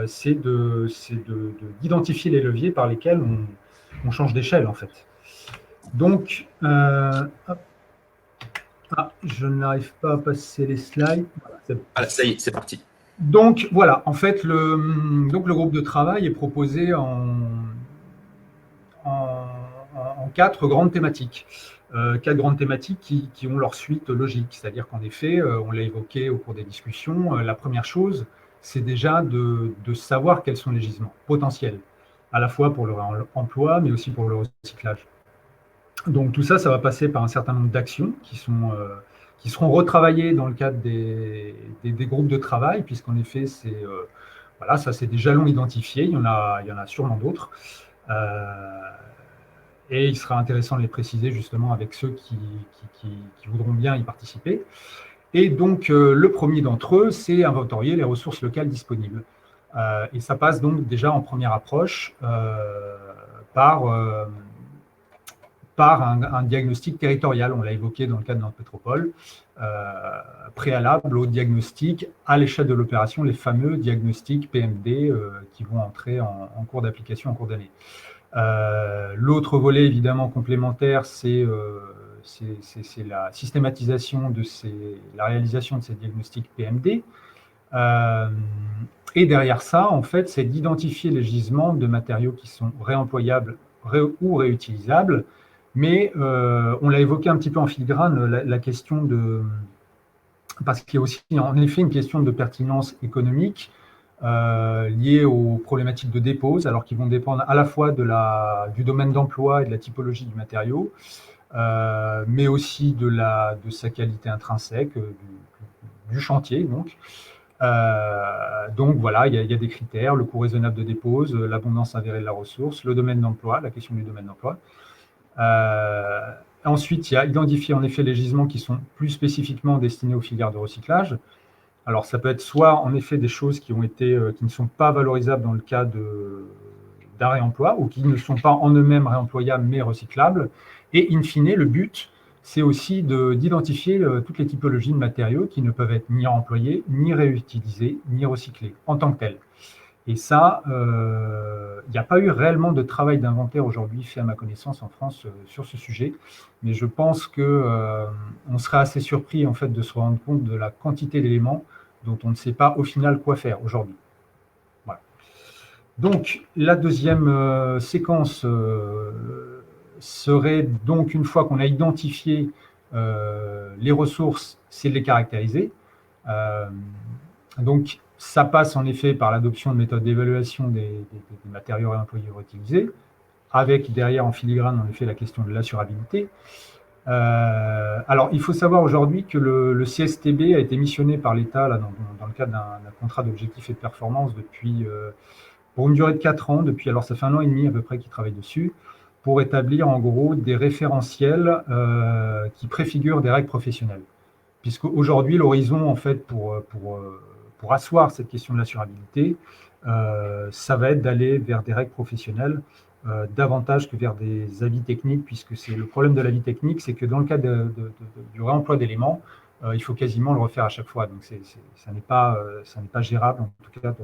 c'est d'identifier les leviers par lesquels on change d'échelle, en fait. Donc, hop. Ah, je n'arrive pas à passer les slides. Voilà, ça y est, c'est parti. Donc, voilà, en fait, le groupe de travail est proposé en 4 grandes thématiques. 4 grandes thématiques qui ont leur suite logique. C'est-à-dire qu'en effet, on l'a évoqué au cours des discussions, la première chose, c'est déjà de savoir quels sont les gisements potentiels, à la fois pour le réemploi, mais aussi pour le recyclage. Donc tout ça, ça va passer par un certain nombre d'actions qui seront retravaillées dans le cadre des groupes de travail, puisqu'en effet, voilà, ça c'est des jalons identifiés, il y en a sûrement d'autres. Et il sera intéressant de les préciser justement avec ceux qui voudront bien y participer. Et donc, le premier d'entre eux, c'est inventorier les ressources locales disponibles. Et ça passe donc déjà en première approche par un diagnostic territorial, on l'a évoqué dans le cadre de notre métropole, préalable au diagnostic à l'échelle de l'opération, les fameux diagnostics PMD qui vont entrer en cours d'application en cours d'année. L'autre volet évidemment complémentaire, c'est la systématisation la réalisation de ces diagnostics PMD. Et derrière ça, en fait, c'est d'identifier les gisements de matériaux qui sont réemployables ou réutilisables. Mais on l'a évoqué un petit peu en filigrane, la question parce qu'il y a aussi en effet une question de pertinence économique liée aux problématiques de dépose, alors qu'ils vont dépendre à la fois du domaine d'emploi et de la typologie du matériau, mais aussi de sa qualité intrinsèque, du chantier. Donc voilà, il y a des critères, le coût raisonnable de dépose, l'abondance avérée de la ressource, le domaine d'emploi, la question du domaine d'emploi. Ensuite, il y a identifier en effet les gisements qui sont plus spécifiquement destinés aux filières de recyclage. Alors, ça peut être soit en effet des choses qui ne sont pas valorisables dans le cas d'un réemploi ou qui ne sont pas en eux-mêmes réemployables mais recyclables. Et in fine, le but, c'est aussi d'identifier toutes les typologies de matériaux qui ne peuvent être ni réemployés, ni réutilisés, ni recyclés en tant que tels. Et ça, il n'y a pas eu réellement de travail d'inventaire aujourd'hui fait à ma connaissance en France sur ce sujet, mais je pense qu'on serait assez surpris en fait de se rendre compte de la quantité d'éléments dont on ne sait pas au final quoi faire aujourd'hui. Voilà. Donc la deuxième séquence serait donc une fois qu'on a identifié les ressources, c'est de les caractériser. Donc ça passe en effet par l'adoption de méthodes d'évaluation des matériaux réemployés et réutilisés, avec derrière en filigrane en effet la question de l'assurabilité. Alors il faut savoir aujourd'hui que le CSTB a été missionné par l'État dans le cadre d'un contrat d'objectifs et de performance pour une durée de 4 ans, alors ça fait 1 an et demi à peu près qu'ils travaillent dessus, pour établir en gros des référentiels qui préfigurent des règles professionnelles. Puisqu'aujourd'hui l'horizon en fait pour asseoir cette question de l'assurabilité, ça va être d'aller vers des règles professionnelles davantage que vers des avis techniques, puisque c'est le problème de l'avis technique, c'est que dans le cas du réemploi d'éléments, il faut quasiment le refaire à chaque fois. Donc ça n'est pas gérable, en tout cas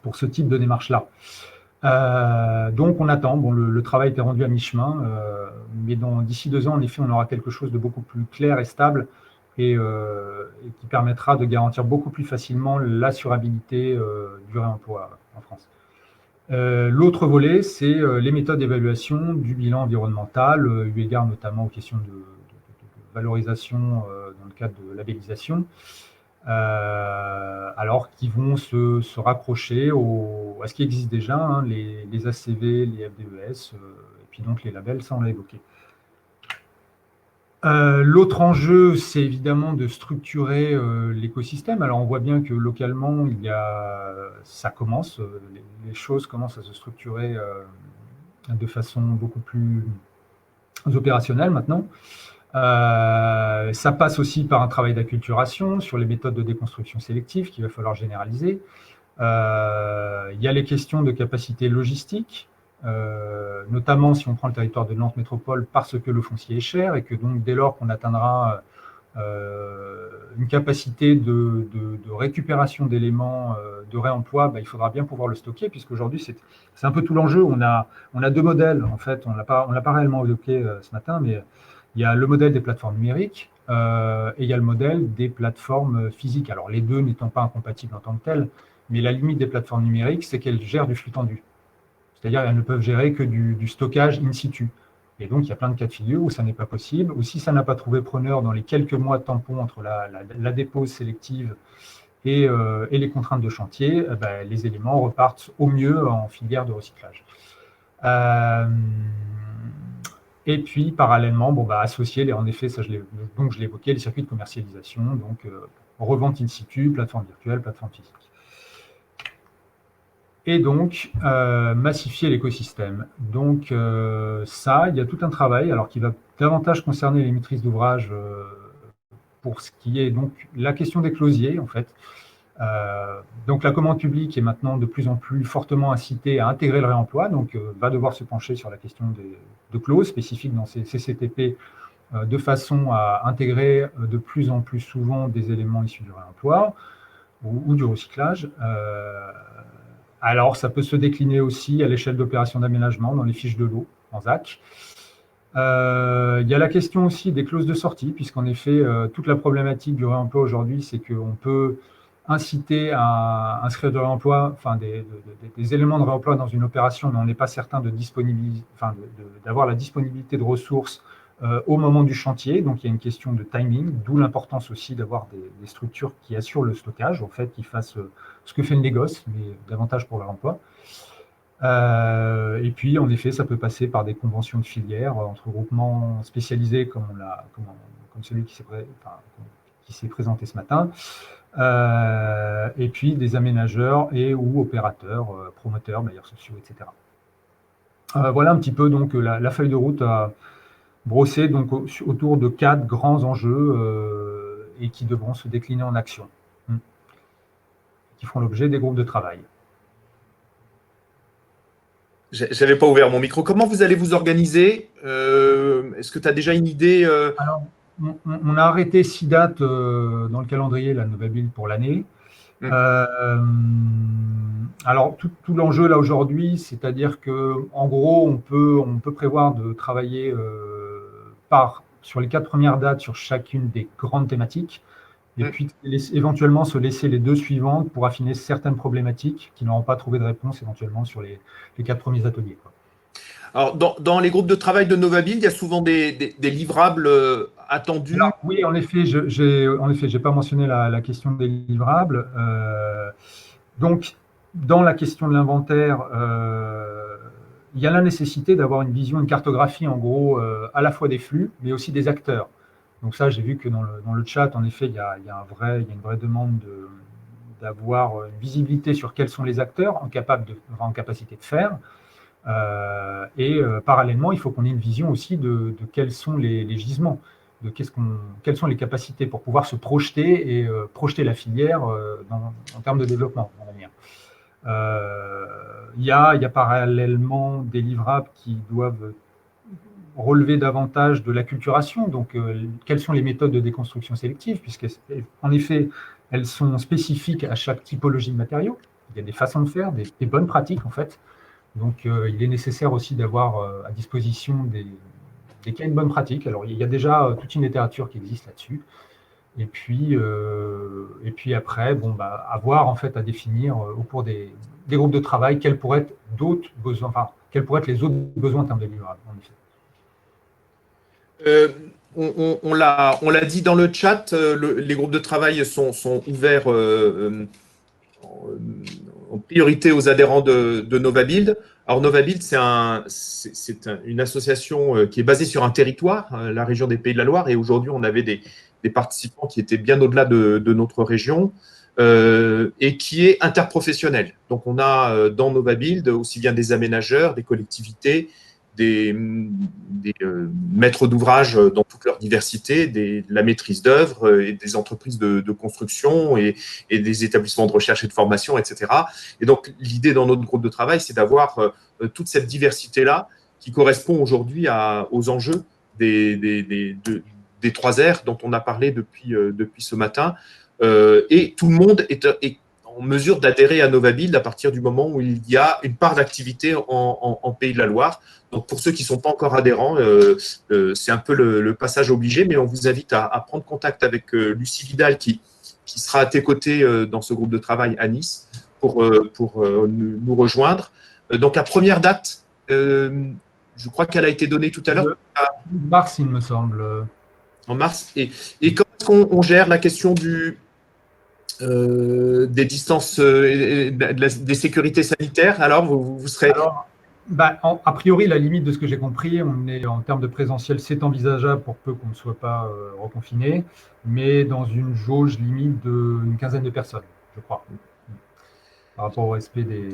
pour ce type de démarche-là. Donc on attend, le travail a été rendu à mi-chemin, mais d'ici 2 ans, en effet, on aura quelque chose de beaucoup plus clair et stable et qui permettra de garantir beaucoup plus facilement l'assurabilité du réemploi en France. L'autre volet, c'est les méthodes d'évaluation du bilan environnemental, eu égard notamment aux questions de valorisation dans le cadre de labellisation, alors qui vont se raccrocher à ce qui existe déjà, hein, les ACV, les FDES, et puis donc les labels, ça on l'a évoqué. L'autre enjeu, c'est évidemment de structurer l'écosystème. Alors on voit bien que localement, ça commence, les choses commencent à se structurer de façon beaucoup plus opérationnelle maintenant. Ça passe aussi par un travail d'acculturation sur les méthodes de déconstruction sélective qu'il va falloir généraliser. Il y a les questions de capacité logistique, notamment si on prend le territoire de Nantes Métropole, parce que le foncier est cher et que donc dès lors qu'on atteindra une capacité de récupération d'éléments de réemploi, il faudra bien pouvoir le stocker, puisqu'aujourd'hui c'est un peu tout l'enjeu. On a deux modèles, en fait, on l'a pas réellement évoqué ce matin, mais il y a le modèle des plateformes numériques et il y a le modèle des plateformes physiques. Alors les deux n'étant pas incompatibles en tant que telles, mais la limite des plateformes numériques, c'est qu'elles gèrent du flux tendu. C'est-à-dire qu'elles ne peuvent gérer que du stockage in situ. Et donc, il y a plein de cas de figure où ça n'est pas possible, ou si ça n'a pas trouvé preneur dans les quelques mois de tampon entre la dépose sélective et les contraintes de chantier, les éléments repartent au mieux en filière de recyclage. Et puis, parallèlement, associer, en effet, je l'ai évoqué, les circuits de commercialisation, donc revente in situ, plateforme virtuelle, plateforme physique. Et donc, massifier l'écosystème. Donc, il y a tout un travail, alors qui va davantage concerner les maîtrises d'ouvrage pour ce qui est donc la question des clausiers, en fait. Donc, la commande publique est maintenant de plus en plus fortement incitée à intégrer le réemploi, donc va devoir se pencher sur la question de clauses spécifiques dans ces CCTP de façon à intégrer de plus en plus souvent des éléments issus du réemploi ou du recyclage. Alors, ça peut se décliner aussi à l'échelle d'opérations d'aménagement dans les fiches de l'eau, en ZAC. Il y a la question aussi des clauses de sortie, puisqu'en effet, toute la problématique du réemploi aujourd'hui, c'est qu'on peut inciter à inscrire de réemploi, des éléments de réemploi dans une opération, mais on n'est pas certain d'avoir la disponibilité de ressources au moment du chantier. Donc, il y a une question de timing, d'où l'importance aussi d'avoir des structures qui assurent le stockage, en fait, qui fassent ce que fait le négoce, mais davantage pour le réemploi. Et puis, en effet, ça peut passer par des conventions de filière entre groupements spécialisés, comme celui qui s'est présenté ce matin, et puis des aménageurs ou opérateurs, promoteurs, bailleurs sociaux, etc. Voilà un petit peu donc la feuille de route brossée donc autour de 4 grands enjeux et qui devront se décliner en actions, qui feront l'objet des groupes de travail. J'avais pas ouvert mon micro. Comment vous allez vous organiser? Est-ce que tu as déjà une idée? Alors, on a arrêté 6 dates dans le calendrier, la Novabuild pour l'année. Alors, tout l'enjeu là aujourd'hui, c'est-à-dire qu'en gros, on peut prévoir de travailler sur les 4 premières dates sur chacune des grandes thématiques, et puis éventuellement se laisser les 2 suivantes pour affiner certaines problématiques qui n'auront pas trouvé de réponse éventuellement sur les 4 premiers ateliers, quoi. Alors, dans les groupes de travail de Novabuild, il y a souvent des livrables attendus. Alors, oui, en effet, j'ai pas mentionné la question des livrables. Donc, dans la question de l'inventaire, il y a la nécessité d'avoir une vision, une cartographie, en gros, à la fois des flux, mais aussi des acteurs. Donc ça, j'ai vu que dans le chat, en effet, il y a une vraie demande d'avoir une visibilité sur quels sont les acteurs en capacité de faire. Parallèlement, il faut qu'on ait une vision aussi de quels sont les gisements, quelles sont les capacités pour pouvoir se projeter et projeter la filière en termes de développement dans l'avenir. Il y a parallèlement des livrables qui doivent relever davantage de l'acculturation. Donc, quelles sont les méthodes de déconstruction sélective, puisqu'en effet, elles sont spécifiques à chaque typologie de matériaux. Il y a des façons de faire, des bonnes pratiques en fait. Donc, il est nécessaire aussi d'avoir à disposition des cas de bonnes pratiques. Alors, il y a déjà toute une littérature qui existe là-dessus. Et puis après, bon, bah, avoir en fait à définir au cours des groupes de travail quels pourraient être d'autres besoins, enfin, quels pourraient être les autres besoins en termes de livrables, en effet. On l'a dit dans le chat, les groupes de travail sont ouverts en priorité aux adhérents de NovaBuild. Alors NovaBuild, c'est une association qui est basée sur un territoire, la région des Pays de la Loire, et aujourd'hui on avait des participants qui étaient bien au-delà de notre région et qui est interprofessionnelle. Donc on a dans NovaBuild aussi bien des aménageurs, des collectivités, des maîtres d'ouvrage dans toute leur diversité, de la maîtrise d'œuvre et des entreprises de construction et des établissements de recherche et de formation, etc. Et donc, l'idée dans notre groupe de travail, c'est d'avoir toute cette diversité-là qui correspond aujourd'hui aux enjeux des 3 R dont on a parlé depuis ce matin. Et tout le monde est en mesure d'adhérer à NovaBuild à partir du moment où il y a une part d'activité en Pays de la Loire. Donc, pour ceux qui ne sont pas encore adhérents, c'est un peu le passage obligé, mais on vous invite à prendre contact avec Lucie Vidal qui sera à tes côtés dans ce groupe de travail à Nice pour nous rejoindre. Donc, la première date, je crois qu'elle a été donnée tout à l'heure. Mars, il me semble. En mars. Et comment est-ce qu'on gère la question des distances, des sécurités sanitaires? Alors, vous serez… Alors, bah, a priori, la limite de ce que j'ai compris, on est en termes de présentiel, c'est envisageable pour peu qu'on ne soit pas reconfiné, mais dans une jauge limite d'une quinzaine de personnes, je crois, par rapport au respect des…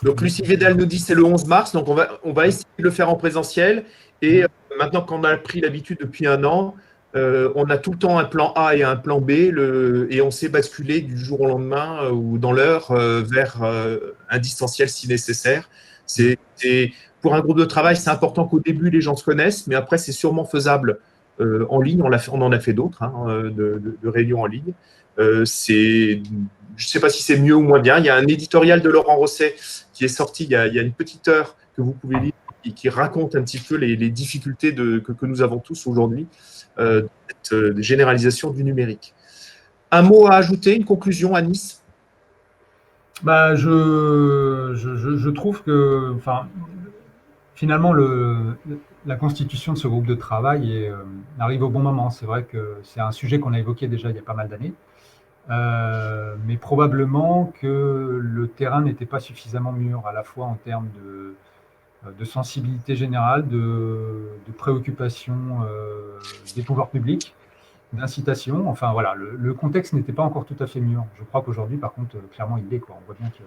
Donc, Lucie Vidal nous dit c'est le 11 mars, donc on va essayer de le faire en présentiel. Et maintenant qu'on a pris l'habitude depuis un an, on a tout le temps un plan A et un plan B, et on s'est basculé du jour au lendemain ou dans l'heure vers un distanciel si nécessaire. Pour un groupe de travail, c'est important qu'au début, les gens se connaissent, mais après, c'est sûrement faisable en ligne. On en a fait d'autres, de réunions en ligne. Je ne sais pas si c'est mieux ou moins bien. Il y a un éditorial de Laurent Rosset qui est sorti il y a une petite heure que vous pouvez lire et qui raconte un petit peu les difficultés que nous avons tous aujourd'hui, cette généralisation du numérique. Un mot à ajouter, une conclusion à Nice? Bah, je trouve que, enfin, finalement, la constitution de ce groupe de travail arrive au bon moment. C'est vrai que c'est un sujet qu'on a évoqué déjà il y a pas mal d'années, mais probablement que le terrain n'était pas suffisamment mûr, à la fois en termes de sensibilité générale, de préoccupation des pouvoirs publics, d'incitation. Enfin voilà, le contexte n'était pas encore tout à fait mûr. Je crois qu'aujourd'hui, par contre, clairement, il l'est, quoi. On voit bien que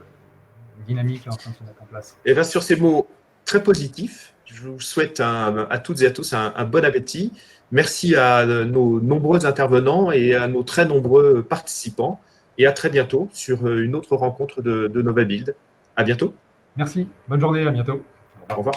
une dynamique est en train de se mettre en place. Et bien, sur ces mots très positifs, je vous souhaite à toutes et à tous un bon appétit. Merci à nos nombreux intervenants et à nos très nombreux participants. Et à très bientôt sur une autre rencontre de NovaBuild. À bientôt. Merci. Bonne journée. À bientôt. Au revoir.